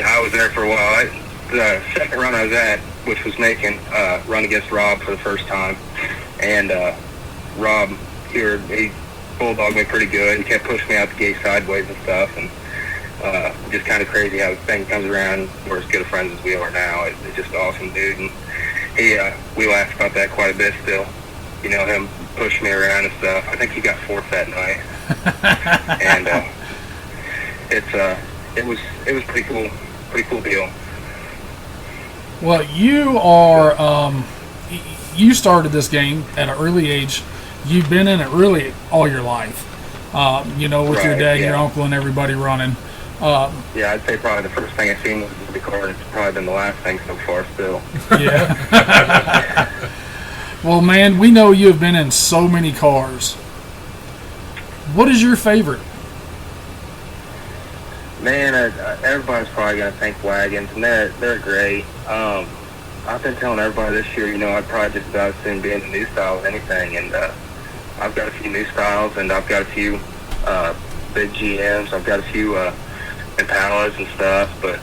I was there for a while. The second run I was at, which was Macon, run against Rob for the first time, and Rob he bulldogged me pretty good. He kept pushing me out the gate sideways and stuff, and just kind of crazy how the thing comes around. We're as good of friends as we are now. It's just awesome, dude. And we laughed about that quite a bit still. You know, him pushing me around and stuff. I think he got fourth that night, and it was pretty cool deal. Well, you are you started this game at an early age. You've been in it really all your life. With your dad, your uncle, and everybody running. Yeah, I'd say probably the first thing I seen was the car. It's probably been the last thing so far still. Yeah. Well, man, we know you have been in so many cars. What is your favorite? Man, everybody's probably going to think wagons, and they're great. I've been telling everybody this year, I'd probably just about as soon be in the new style as anything, and I've got a few new styles, and I've got a few big GMs. I've got a few Impalas and stuff, but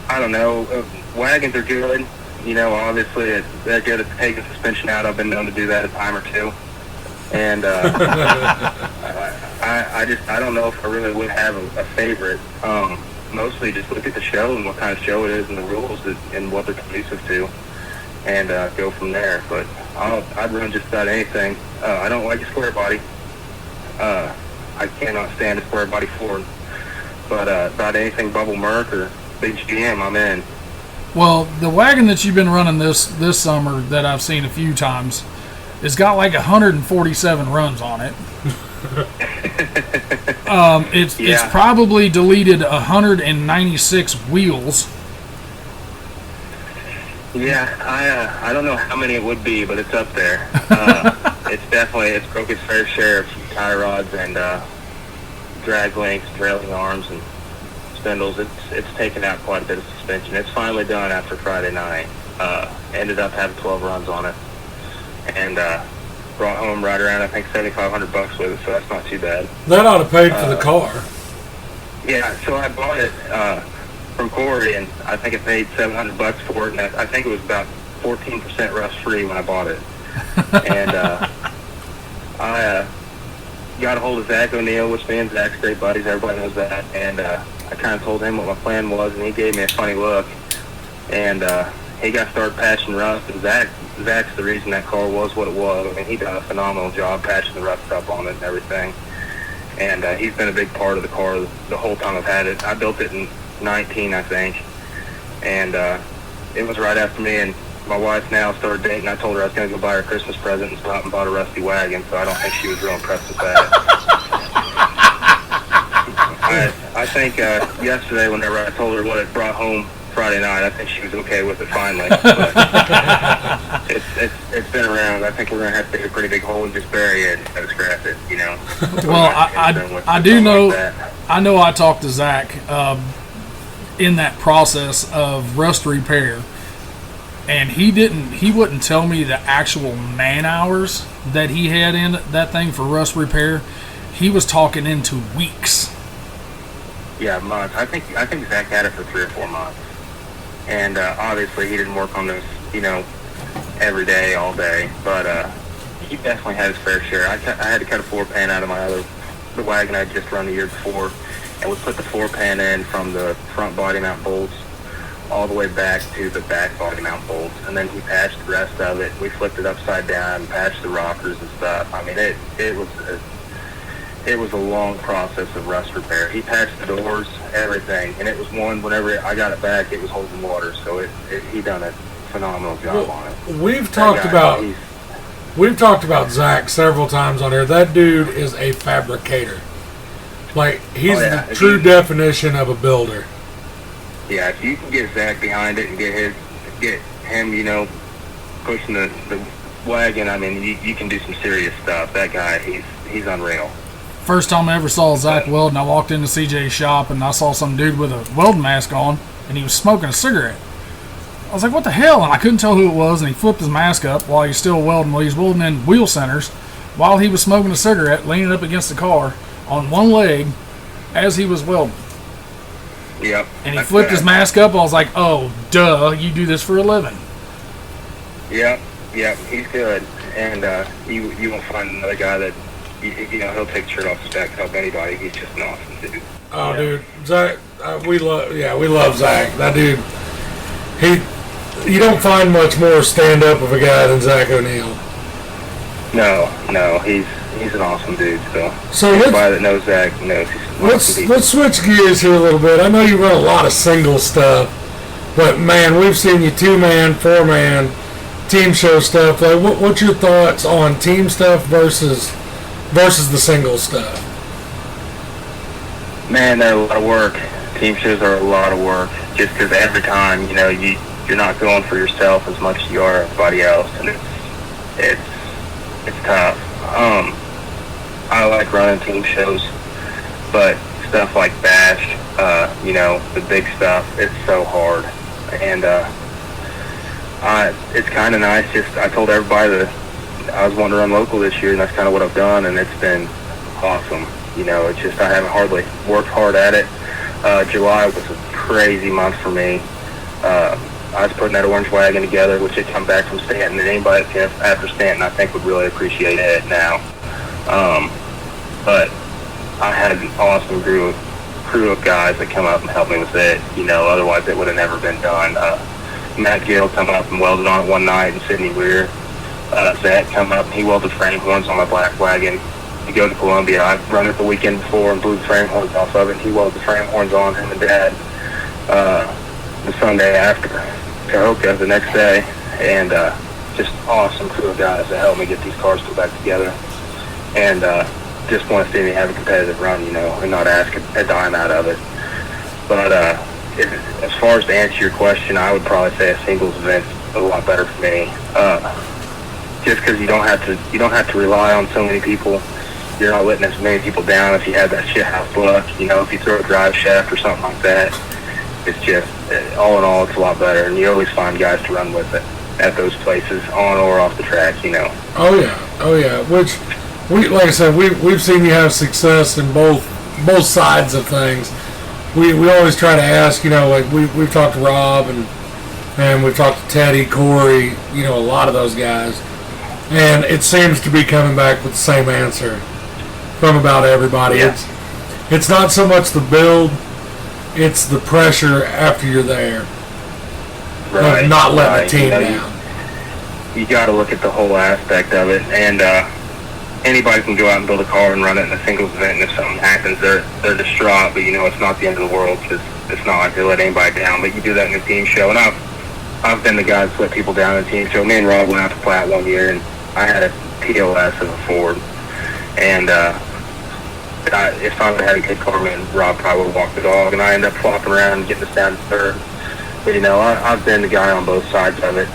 I don't know. Wagons are good. Obviously they're good at taking suspension out. I've been known to do that a time or two, and I don't know if I really would have a favorite. Mostly just look at the show and what kind of show it is and the rules and what they're conducive to, and go from there. But I'd run just about anything. I don't like a square body. I cannot stand a square body Ford. But about anything Bubble Merc or Big GM, I'm in. Well, the wagon that you've been running this summer that I've seen a few times has got like 147 runs on it. It's probably deleted 196 wheels. Yeah, I don't know how many it would be, but it's up there. It's broke its fair share of tie rods and drag links, trailing arms, and spindles. It's taken out quite a bit of suspension. It's finally done after Friday night. Ended up having 12 runs on it, and brought home right around I think $7,500 with it, so that's not too bad. That ought to pay for the car. Yeah, so I bought it from Corey, and I think I paid $700 for it, and I think it was about 14% rust free when I bought it. And I got a hold of Zach O'Neill, which me and Zach's great buddies. Everybody knows that, and I kind of told him what my plan was, and he gave me a funny look, and he got started patching rust, and Zach's the reason that car was what it was. I mean, he done a phenomenal job patching the rust up on it and everything. And he's been a big part of the car the whole time I've had it. I built it in 19, I think. And it was right after me and my wife now started dating. I told her I was going to go buy her a Christmas present and stopped and bought a rusty wagon, so I don't think she was real impressed with that. I think yesterday whenever I told her what it brought home Friday night, I think she was okay with it finally. But it's been around. I think we're going to have to dig a pretty big hole and just bury it instead of scrap it, Well, I do know, I know I talked to Zach in that process of rust repair, and he wouldn't tell me the actual man hours that he had in that thing for rust repair. He was talking into weeks. Yeah, months. I think Zach had it for 3 or 4 months. And obviously he didn't work on this, every day, all day. But he definitely had his fair share. I had to cut a floor pan out of the wagon I just run the year before. and we put the 4-pin in from the front body mount bolts all the way back to the back body mount bolts, and then he patched the rest of it. We flipped it upside down, patched the rockers and stuff. I mean, it was a long process of rust repair. He patched the doors, everything, and it was one. Whenever I got it back, it was holding water. So he done a phenomenal job on it. We've talked about Zach several times on here. That dude is a fabricator. Like, he's the true definition of a builder. Yeah, if you can get Zach behind it and get him, you know, pushing the wagon, I mean, you can do some serious stuff. That guy, he's unreal. First time I ever saw Zach welding, I walked into CJ's shop and I saw some dude with a welding mask on, and he was smoking a cigarette. I was like, what the hell? And I couldn't tell who it was, and he flipped his mask up while he was still welding. Well, he was welding in wheel centers while he was smoking a cigarette, leaning up against the car on one leg as he was welding. Yep. And he flipped his mask up. I was like, oh, duh, you do this for a living. Yep, he's good. And you won't find another guy that, you know, he'll take the shirt off his back to help anybody. He's just an awesome dude. Oh, yeah. Dude, Zach, we love Zach. That dude, you don't find much more stand-up of a guy than Zach O'Neill. No, he's an awesome dude. So everybody that knows Zach knows he's an awesome dude. Let's switch gears here a little bit. I know you run a lot of single stuff, but man, we've seen you 2-man, 4-man, team show stuff. Like, what's your thoughts on team stuff versus the single stuff? Man, they're a lot of work. Team shows are a lot of work, just because every time, you know, you're not going for yourself as much as you are everybody else, and it's tough. I like running team shows, but stuff like Bash, you know, the big stuff, it's so hard. And it's kind of nice. Just, I told everybody that I was wanting to run local this year, and that's kind of what I've done, and it's been awesome. You know, it's just I haven't hardly worked hard at it. July was a crazy month for me. I was putting that orange wagon together, which had come back from Stanton, and anybody that's after Stanton, I think, would really appreciate it now. But I had an awesome crew of guys that come up and help me with it. You know, otherwise it would have never been done. Matt Gill come up and welded on it one night, and Sidney Weir. Zach come up and he welded frame horns on my black wagon. To go to Columbia, I run it the weekend before and blew the frame horns off of it, and he welded the frame horns on him and Dad the Sunday after Cahokia the next day. And just awesome crew of guys that helped me get these cars put back together, and just want to see me have a competitive run, you know, and not ask a dime out of it. But as far as to answer your question, I would probably say a singles event's a lot better for me. Just because you don't have to rely on so many people. You're not letting as many people down if you have that shit house luck. You know, if you throw a drive shaft or something like that, it's just, all in all, it's a lot better. And you always find guys to run with it at those places, on or off the track, you know. Oh yeah. Which, like I said, we've seen you have success in both sides of things. We always try to ask, you know, like we've talked to Rob and we've talked to Teddy, Corey, you know, a lot of those guys. And it seems to be coming back with the same answer from about everybody. Yeah. It's not so much the build, it's the pressure after you're there. Right. Of not letting the team you know, down. You got to look at the whole aspect of it. And anybody can go out and build a car and run it in a singles event, and if something happens, they're distraught. But, you know, it's not the end of the world, because it's not like they let anybody down. But you do that in a team show. And I've been the guy that's let people down in a team show. Me and Rob went out to Platte one year, and I had a POS of a Ford, and if I would have had a good car, me and Rob probably would have walked the dog, and I ended up flopping around and getting us down to third. But, you know, I've been the guy on both sides of it.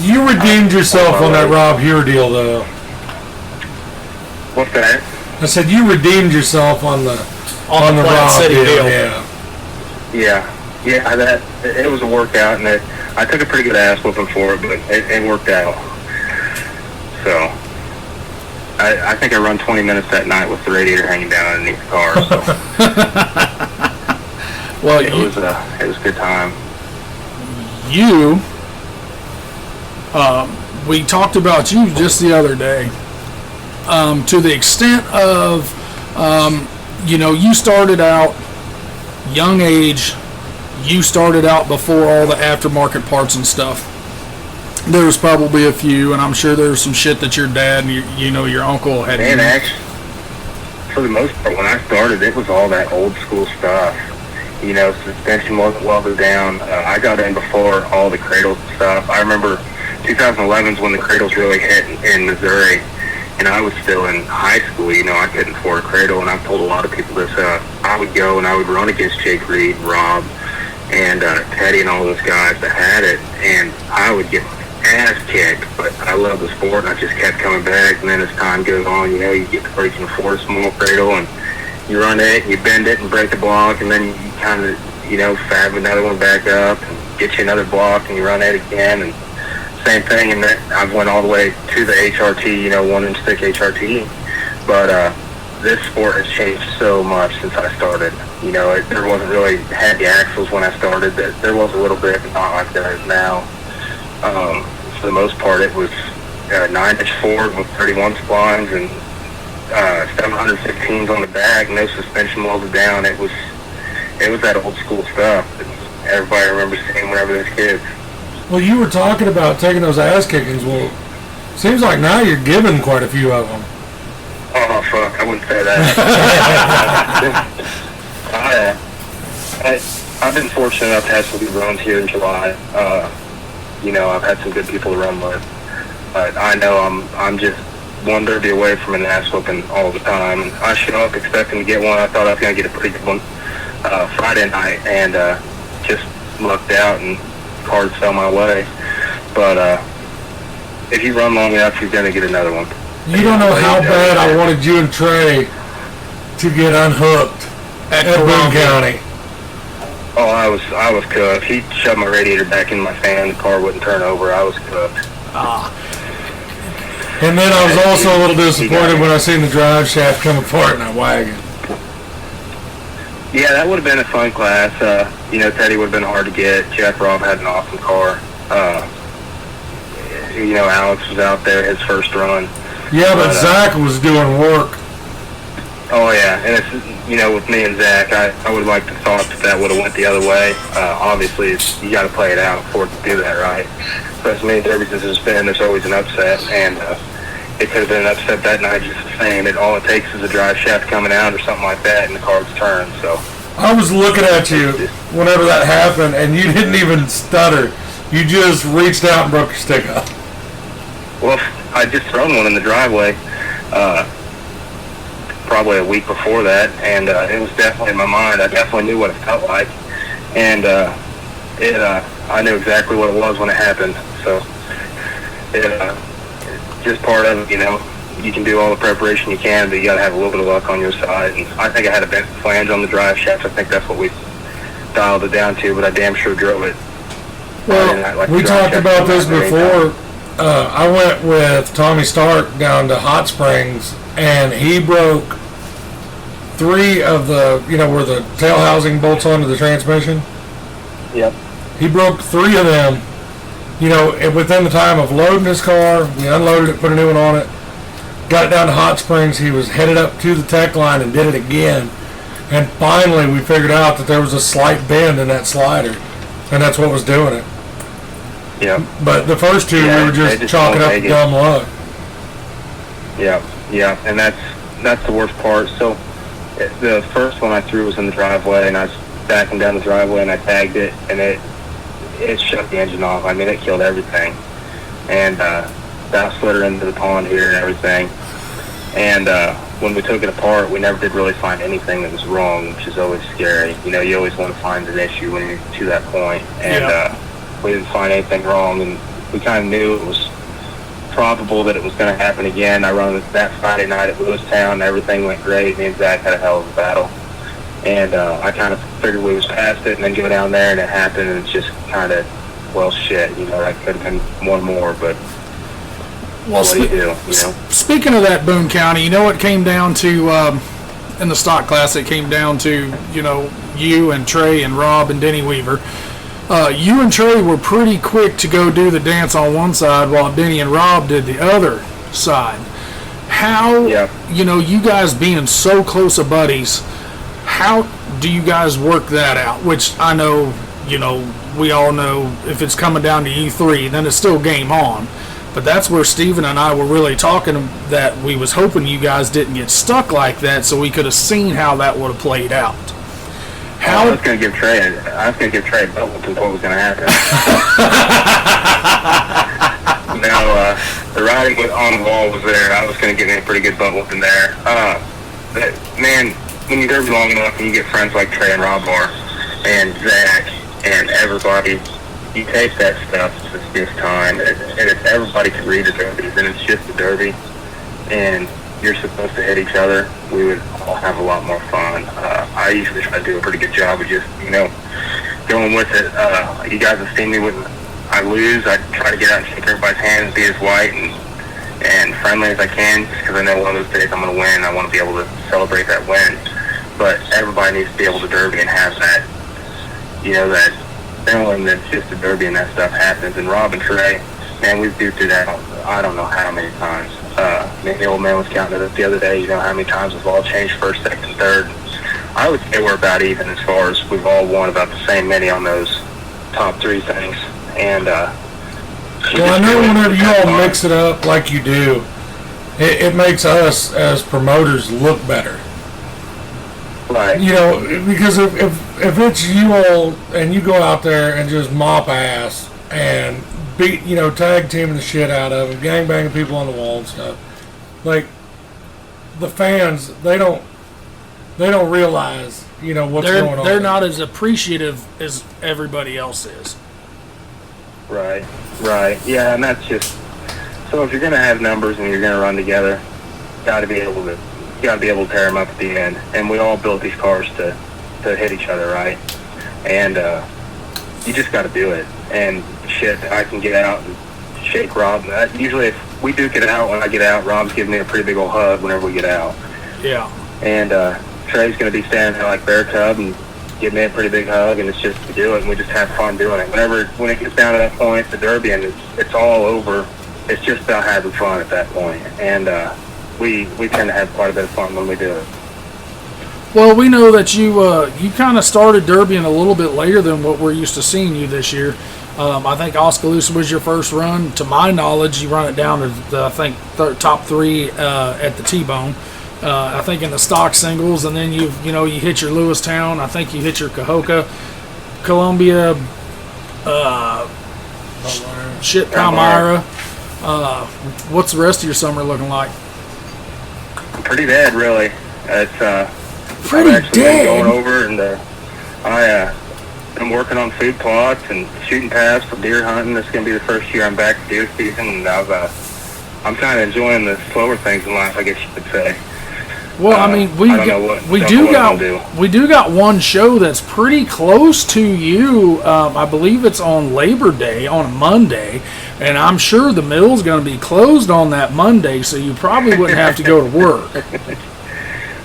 You redeemed yourself on that Rob Here deal, though. What's that? I said you redeemed yourself on the Platte City deal. Yeah. Yeah, that it was a workout, and I took a pretty good ass whooping for it, but it worked out. So, I think I run 20 minutes that night with the radiator hanging down underneath the car. So. Well, it was a good time. We talked about you just the other day. To the extent of, you know, you started out young age, you started out before all the aftermarket parts and stuff. There was probably a few, and I'm sure there was some shit that your dad and your uncle had. And actually, for the most part, when I started, it was all that old school stuff. Suspension wasn't welded down. I got in before all the cradles and stuff. I remember 2011 is when the cradles really hit in Missouri, and I was still in high school. I couldn't afford a cradle, and I've told a lot of people this. I would go and I would run against Jake Reed, Rob, and Teddy and all those guys that had it, and I would get ass kicked, but I love the sport, and I just kept coming back. And then as time goes on, you get to where you can afford a small cradle, and you run it, and you bend it and break the block, and then you kind of, fab another one back up and get you another block, and you run it again, and same thing. And then I've went all the way to the HRT, 1-inch thick HRT, but this sport has changed so much since I started. There wasn't really heavy axles when I started. There was a little bit, but not like there is now. For the most part, it was 9-inch Ford with 31 splines and 715s on the back, no suspension welded down. It was that old school stuff that everybody remembers seeing whenever they're kids. Well, you were talking about taking those ass kickings. Well, seems like now you're giving quite a few of them. Oh, fuck, I wouldn't say that. I've been fortunate enough to have some good runs here in July. I've had some good people to run with. But I know I'm just one derby away from an ass whooping all the time. And I showed up expecting to get one. I thought I was going to get a pretty good one Friday night, and just lucked out and cards fell my way. But if you run long enough, you're going to get another one. You don't know how bad I wanted you and Trey to get unhooked at Boone County. Oh, I was cooked. He shoved my radiator back in my fan. The car wouldn't turn over. I was cooked. And then I was also a little disappointed when I seen the drive shaft come apart in that wagon. Yeah, that would have been a fun class. Teddy would have been hard to get. Jeff Robb had an awesome car. Alex was out there his first run. Yeah, but Zach was doing work. Oh, yeah. And it's, with me and Zach, I would like to thought that would have went the other way. Obviously, you got to play it out for it to do that right. But as many derbies as there's been, there's always an upset. And it could have been an upset that night just the same. All it takes is a drive shaft coming out or something like that, and the car's turned. So I was looking at you whenever that happened, and you didn't even stutter. You just reached out and broke your stick up. Well, I'd just thrown one in the driveway probably a week before that, and it was definitely in my mind. I definitely knew what it felt like, and I knew exactly what it was when it happened. So it's just part of it, You can do all the preparation you can, but you got to have a little bit of luck on your side. And I think I had a bent flange on the drive shaft. I think that's what we dialed it down to, but I damn sure drove it. Well, we talked about this before. I went with Tommy Stark down to Hot Springs, and he broke 3 of the, where the tail housing bolts onto the transmission. Yep. He broke 3 of them, within the time of loading his car. We unloaded it, put a new one on it, got it down to Hot Springs. He was headed up to the tech line and did it again. And finally, we figured out that there was a slight bend in that slider, and that's what was doing it. Yeah. But the first 2, we were just chalking up dumb luck. Yeah, and that's the worst part. So the first one I threw was in the driveway, and I was backing down the driveway, and I tagged it, and it shut the engine off. I mean, it killed everything. And that slid her into the pond here and everything. And when we took it apart, we never did really find anything that was wrong, which is always scary. You always want to find an issue when you're to that point. And we didn't find anything wrong, and we kind of knew it was probable that it was going to happen again. I run that Friday night at Lewistown, and everything went great. Me and Zach had a hell of a battle. And I kind of figured we was past it, and then go down there, and it happened, and it's just kind of, well, shit, that could have been one more, but well, what do you do, Speaking of that Boone County, it came down to, in the stock class, it came down to, you and Trey and Rob and Denny Weaver. You and Trey were pretty quick to go do the dance on one side while Denny and Rob did the other side. How, you guys being so close of buddies, how do you guys work that out? Which I know, we all know if it's coming down to you three, then it's still game on. But that's where Steven and I were really talking that we was hoping you guys didn't get stuck like that, so we could have seen how that would have played out. I was going to give Trey a bubble to what was going to happen. No, the writing on the wall was there. I was going to give him a pretty good bubble in there. Man, when you derby long enough and you get friends like Trey and Rob Moore and Zach and everybody, you take that stuff this time, and if everybody can read the derbies, and it's just a derby, and you're supposed to hit each other, we would all have a lot more fun. I usually try to do a pretty good job of just, going with it. You guys have seen me when I lose. I try to get out and shake everybody's hand and be as white and friendly as I can, just because I know one of those days I'm going to win. I want to be able to celebrate that win. But everybody needs to be able to derby and have that, that feeling that it's just a derby and that stuff happens. And Rob and Trey, man, we've duked it out I don't know how many times. The old man was counting it up the other day, how many times we've all changed first, second, third. I would say we're about even as far as we've all won about the same many on those top three things. And well, I know whenever you all mix it up like you do, it makes us as promoters look better. Right. Because if it's you all and you go out there and just mop ass and beat, tag teaming the shit out of them, gangbanging people on the wall and stuff, like the fans, they don't realize, what's going on. They're not as appreciative as everybody else is. Right. Yeah, and that's just, so if you're going to have numbers and you're going to run together, you got to be able to tear them up at the end. And we all built these cars to hit each other, right? And you just got to do it. And shit, I can get out and shake Rob. Usually if we do get out, when I get out, Rob's giving me a pretty big old hug whenever we get out. Yeah. And Trey's going to be standing there like Bear Cub and give me a pretty big hug, and it's just to do it, and we just have fun doing it. When it gets down to that point, the derby, and it's all over, it's just about having fun at that point. And we tend to have quite a bit of fun when we do it. Well, we know that you kind of started derbying a little bit later than what we're used to seeing you this year. I think Oskaloosa was your first run. To my knowledge, you run it down to the, top three at the T-Bone. I think in the stock singles, and then you hit your Lewistown. I think you hit your Cahokia, Columbia, Palmyra. What's the rest of your summer looking like? Pretty bad, really. It's pretty I've actually dead. been going over, and I'm working on food plots and shooting paths for deer hunting. This is going to be the first year I'm back to deer season, and I'm kind of enjoying the slower things in life, I guess you could say. Well, I mean, we do got one show that's pretty close to you. I believe it's on Labor Day, on a Monday, and I'm sure the mill's going to be closed on that Monday, so you probably wouldn't have to go to work.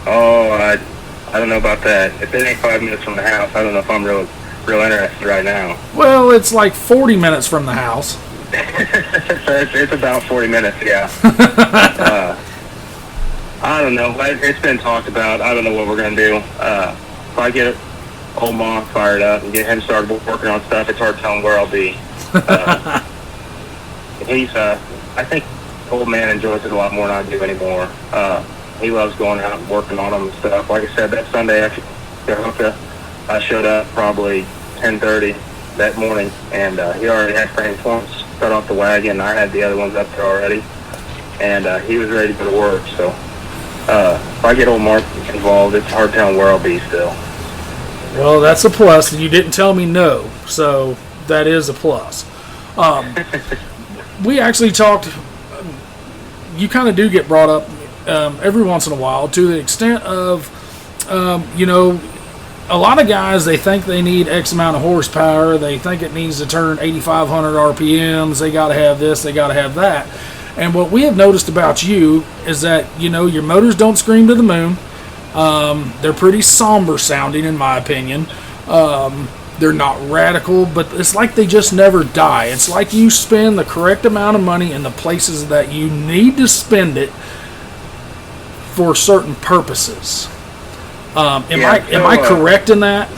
Oh, I don't know about that. If it ain't 5 minutes from the house, I don't know if I'm real interested right now. Well, it's like 40 minutes from the house. It's about 40 minutes, yeah. I don't know. It's been talked about. I don't know what we're going to do. If I get old Mom fired up and get him started working on stuff, it's hard telling where I'll be. I think old man enjoys it a lot more than I do anymore. He loves going out and working on them and stuff. Like I said, that Sunday after Cahokia, I showed up probably 10:30 that morning, and he already had frame points cut off the wagon. I had the other ones up there already, and he was ready to go to work. So if I get old Mark involved, it's hard telling where I'll be still. Well, that's a plus, and you didn't tell me no, so that is a plus. We actually talked, you kind of do get brought up every once in a while to the extent of, a lot of guys, they think they need X amount of horsepower, they think it needs to turn 8,500 RPMs, they got to have this, they got to have that. And what we have noticed about you is that, your motors don't scream to the moon. They're pretty somber sounding, in my opinion. They're not radical, but it's like they just never die. It's like you spend the correct amount of money in the places that you need to spend it for certain purposes. Am I correct in that?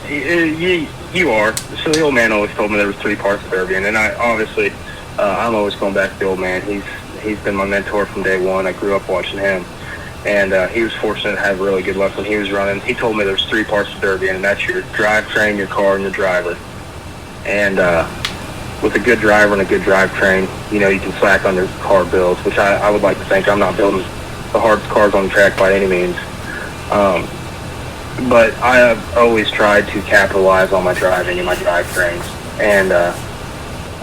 You are. So the old man always told me there was 3 parts of Derby, and I obviously, I'm always going back to the old man. He's been my mentor from day one. I grew up watching him, and he was fortunate to have really good luck when he was running. He told me there's 3 parts of Derby, and that's your drivetrain, your car, and your driver. And with a good driver and a good drivetrain, you can slack on your car builds, which I would like to think I'm not building the hardest cars on the track by any means. But I have always tried to capitalize on my driving and my drivetrains. And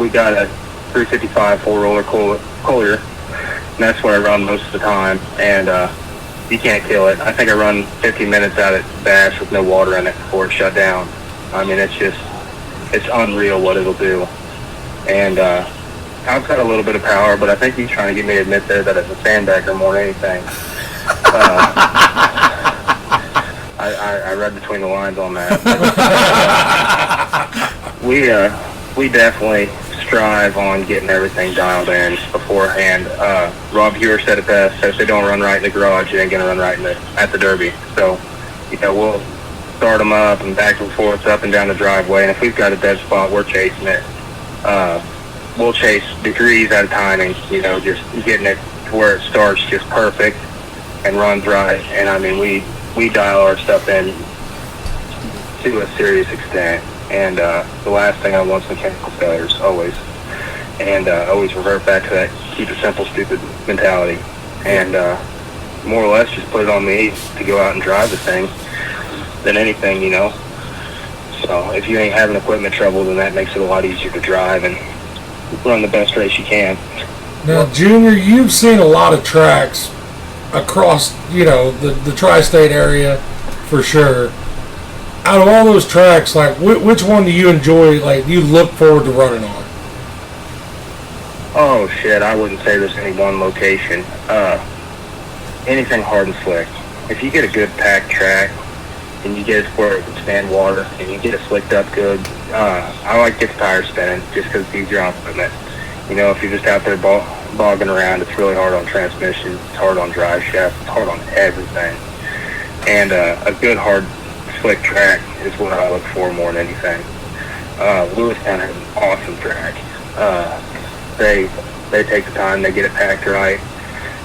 we got a 355 4-roller Collier, and that's what I run most of the time. And you can't kill it. I think I run 50 minutes out at Bash with no water in it before it shut down. I mean, it's unreal what it'll do. And I've got a little bit of power, but I think he's trying to get me to admit there that it's a sandbagger more than anything. I read between the lines on that. We definitely strive on getting everything dialed in beforehand. Rob Hewer said it best: said if they don't run right in the garage, it ain't gonna run right at the Derby. So, we'll start them up and back and forth, up and down the driveway. And if we've got a dead spot, we're chasing it. We'll chase degrees at a time, and just getting it to where it starts just perfect and runs right. And I mean, we dial our stuff in to a serious extent, and the last thing I want is mechanical failures, always. And always revert back to that keep it simple, stupid mentality. And more or less just put it on me to go out and drive the thing than anything, So if you ain't having equipment trouble, then that makes it a lot easier to drive and run the best race you can. Now, Junior, you've seen a lot of tracks across, the tri-state area for sure. Out of all those tracks, like, which one do you enjoy, like, you look forward to running on? Oh, shit, I wouldn't say there's any one location. Anything hard and slick. If you get a good packed track, and you get it where it can stand water, and you get it slicked up good, I like to get the tires spinning, just because it's easier on equipment. If you're just out there bogging around, it's really hard on transmission, it's hard on drive shaft, it's hard on everything. And a good, hard, slick track is what I look for more than anything. Lewistown has an awesome track. They take the time, they get it packed right,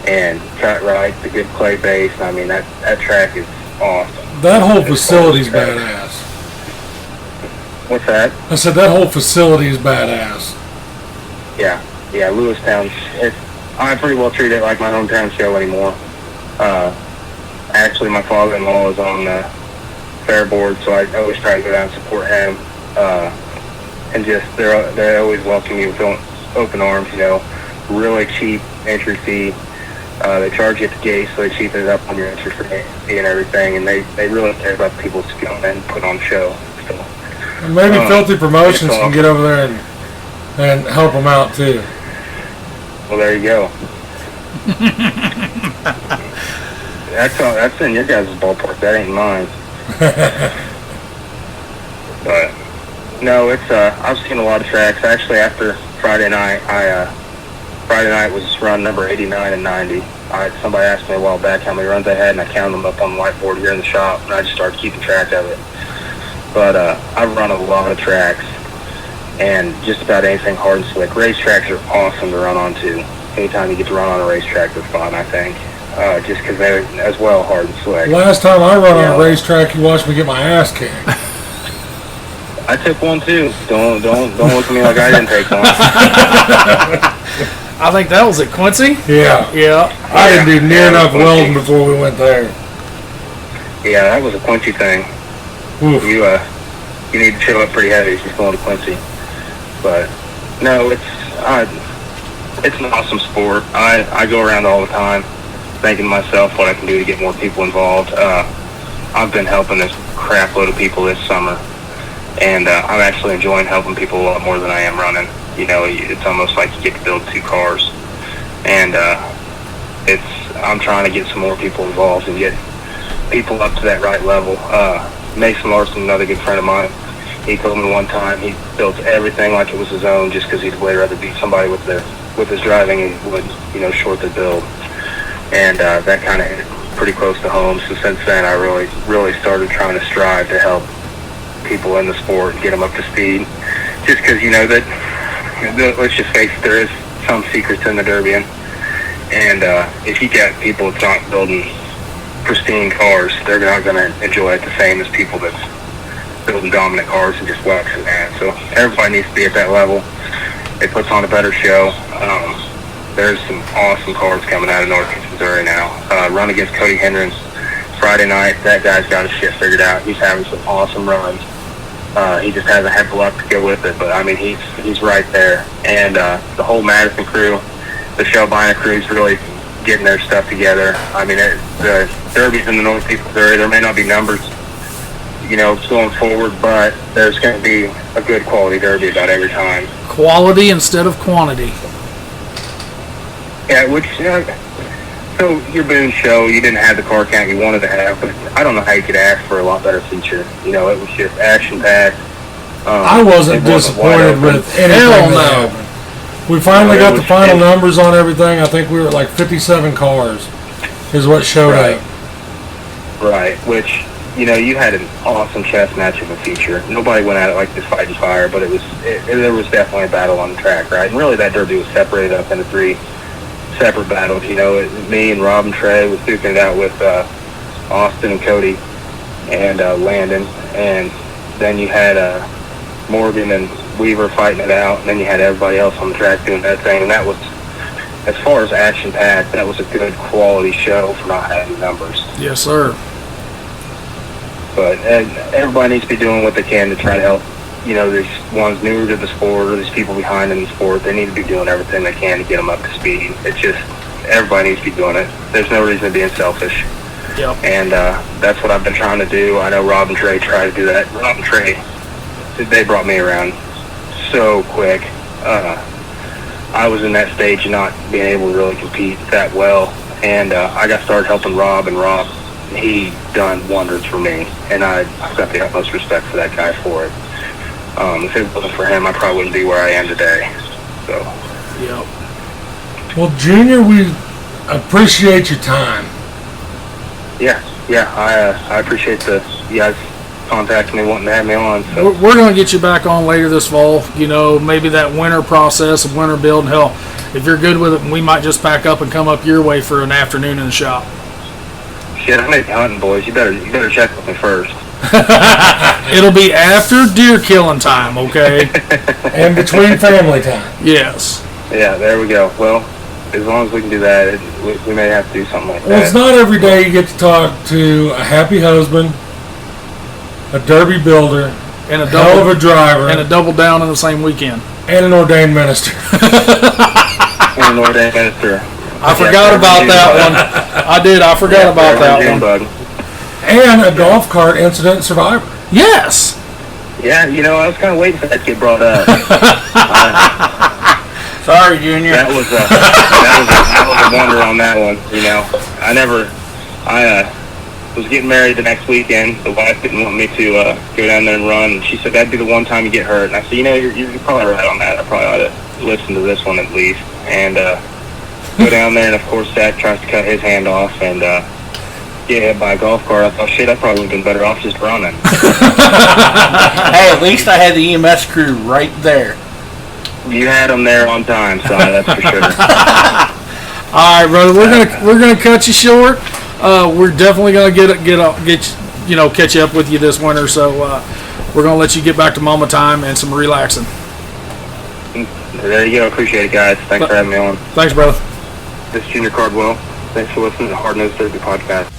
and cut right, the good clay base. I mean, that track is awesome. That whole facility's badass. What's that? I said that whole facility is badass. Yeah, Lewistown. I pretty well treat it like my hometown show anymore. Actually, my father-in-law is on the fair board, so I always try to go down and support him. And just they always welcome you with open arms. Really cheap entry fee. They charge you at the gate, so they cheapen it up on your entry fee and everything. And they really care about the people who come in and put on a show. So, and maybe Filthy Promotions can get over there and help them out too. Well, there you go. That's in your guys' ballpark. That ain't mine. But no, it's I've seen a lot of tracks. Actually, after Friday night, Friday night was run number 89 and 90. Somebody asked me a while back how many runs I had, and I counted them up on the whiteboard here in the shop, and I just started keeping track of it. But I've run a lot of tracks, and just about anything hard and slick. Racetracks are awesome to run on too. Anytime you get to run on a racetrack, they're fun, I think. Just because they're as well hard and slick. Last time I run on a racetrack, you watched me get my ass kicked. I took one too. Don't look at me like I didn't take one. I think that was at Quincy. Yeah. I didn't do near enough welding before we went there. Yeah, that was a Quincy thing. Oof. You need to chill up pretty heavy if you're going to Quincy. But no, it's an awesome sport. I go around all the time thinking to myself what I can do to get more people involved. I've been helping this crap load of people this summer, and I'm actually enjoying helping people a lot more than I am running. It's almost like you get to build 2 cars, and I'm trying to get some more people involved and get people up to that right level. Mason Larson, another good friend of mine, he told me one time he built everything like it was his own just because he'd way rather beat somebody with his driving and would short the build. And that kind of pretty close to home. So since then, I really started trying to strive to help people in the sport and get them up to speed. Just because, let's just face it, there is some secrets in the Derby. And if you get people that's not building pristine cars, they're not going to enjoy it the same as people that's building dominant cars and just waxing that. So everybody needs to be at that level. It puts on a better show. There's some awesome cars coming out of Northeast Missouri now. Run against Cody Hendricks Friday night. That guy's got his shit figured out. He's having some awesome runs. He just hasn't had the luck to go with it, but I mean, he's right there. And the whole Madison crew, the Shelbina crew's really getting their stuff together. I mean, the Derbies in the Northeast Missouri, there may not be numbers, going forward, but there's going to be a good quality Derby about every time. Quality instead of quantity. Yeah, so your Boone show, you didn't have the car count you wanted to have, but I don't know how you could ask for a lot better feature. It was just action-packed. I wasn't disappointed with anything that happened. We finally got the final numbers on everything. I think we were at like 57 cars is what showed up. Right, which, you had an awesome chess match of a feature. Nobody went at it like this fighting fire, but there was definitely a battle on the track, right? And really that Derby was separated up into 3 separate battles. Me and Rob and Trey was duking it out with Austin and Cody and Landon, and then you had Morgan and Weaver fighting it out, and then you had everybody else on the track doing that thing. And that was, as far as action packed, that was a good quality show for not having numbers. Yes, sir. But everybody needs to be doing what they can to try to help these ones newer to the sport or these people behind in the sport. They need to be doing everything they can to get them up to speed. It's just, everybody needs to be doing it. There's no reason to be selfish. Yep. And that's what I've been trying to do. I know Rob and Trey try to do that. Rob and Trey, they brought me around so quick. I was in that stage of not being able to really compete that well. And I got started helping Rob, and Rob, he done wonders for me. And I've got the utmost respect for that guy for it. If it wasn't for him, I probably wouldn't be where I am today. So. Yep. Well, Junior, we appreciate your time. Yeah. I appreciate you guys contacting me, wanting to have me on. So. We're going to get you back on later this fall. Maybe that winter process of winter build. Hell, if you're good with it, we might just pack up and come up your way for an afternoon in the shop. Shit, I may be hunting, boys. You better check with me first. It'll be after deer killing time, okay? And between family time. Yes. Yeah, there we go. Well, as long as we can do that, we may have to do something like that. Well, it's not every day you get to talk to a happy husband, a Derby builder, and a hell of a driver, and a double down in the same weekend, and an ordained minister. And an ordained minister. I forgot about that one. I did. I forgot about that one. Bug. And a golf cart incident survivor. Yes. Yeah, I was kind of waiting for that to get brought up. Sorry, Junior. That was a wonder on that one. I was getting married the next weekend. The wife didn't want me to go down there and run. And she said that'd be the one time you get hurt. And I said, you're probably right on that. I probably ought to listen to this one at least. And go down there, and of course Zach tries to cut his hand off and get hit by a golf cart. I thought, shit, I probably would have been better off just running. Hey, at least I had the EMS crew right there. You had them there on time, so that's for sure. All right, brother. We're gonna cut you short. We're definitely gonna catch up with you this winter. So we're gonna let you get back to mama time and some relaxing. There you go. Appreciate it, guys. Thanks for having me on. Thanks, brother. This is Junior Cardwell. Thanks for listening to the Hard Nosed Derby podcast.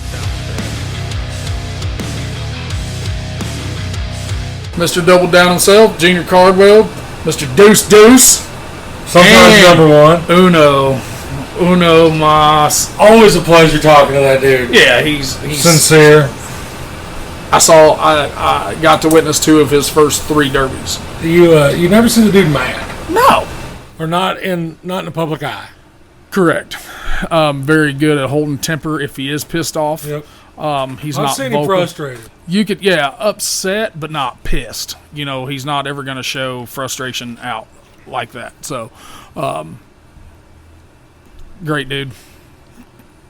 Mr. Double Down himself, Junior Cardwell, Mr. Deuce, Sometimes number one. Uno Mas. Always a pleasure talking to that dude. Yeah, he's sincere. I got to witness 2 of his first 3 derbies. You never seen the dude mad, No. or not in the public eye. Correct. Very good at holding temper if he is pissed off. Yep. He's I've not seen vocal. him frustrated. You could, upset, but not pissed. He's not ever going to show frustration out like that. So, great dude.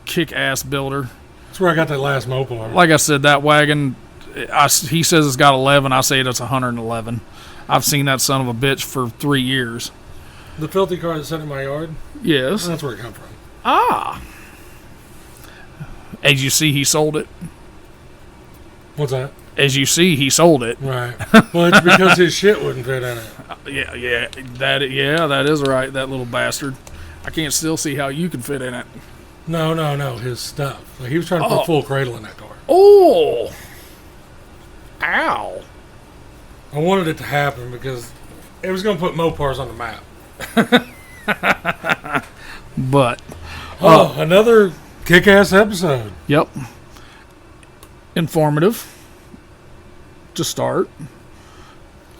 Kick-ass builder. That's where I got that last Mopar. Like I said, that wagon, he says it's got 11. I say it's 111. I've seen that son of a bitch for 3 years. The filthy car that's sitting in my yard? Yes. That's where it come from. Ah. As you see, he sold it. What's that? As you see, he sold it. Right. Well, it's because his shit wouldn't fit in it. That is right. That little bastard. I can't still see how you can fit in it. No. His stuff. Like, he was trying to put full cradle in that car. Oh. Ow. I wanted it to happen because it was going to put Mopars on the map. But. Another kick-ass episode. Yep. Informative. To start.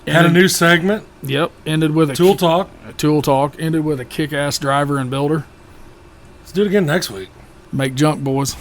Had a new segment. Yep. Ended with a Tool Talk. Tool Talk. Ended with a kick-ass driver and builder. Let's do it again next week. Make junk, boys.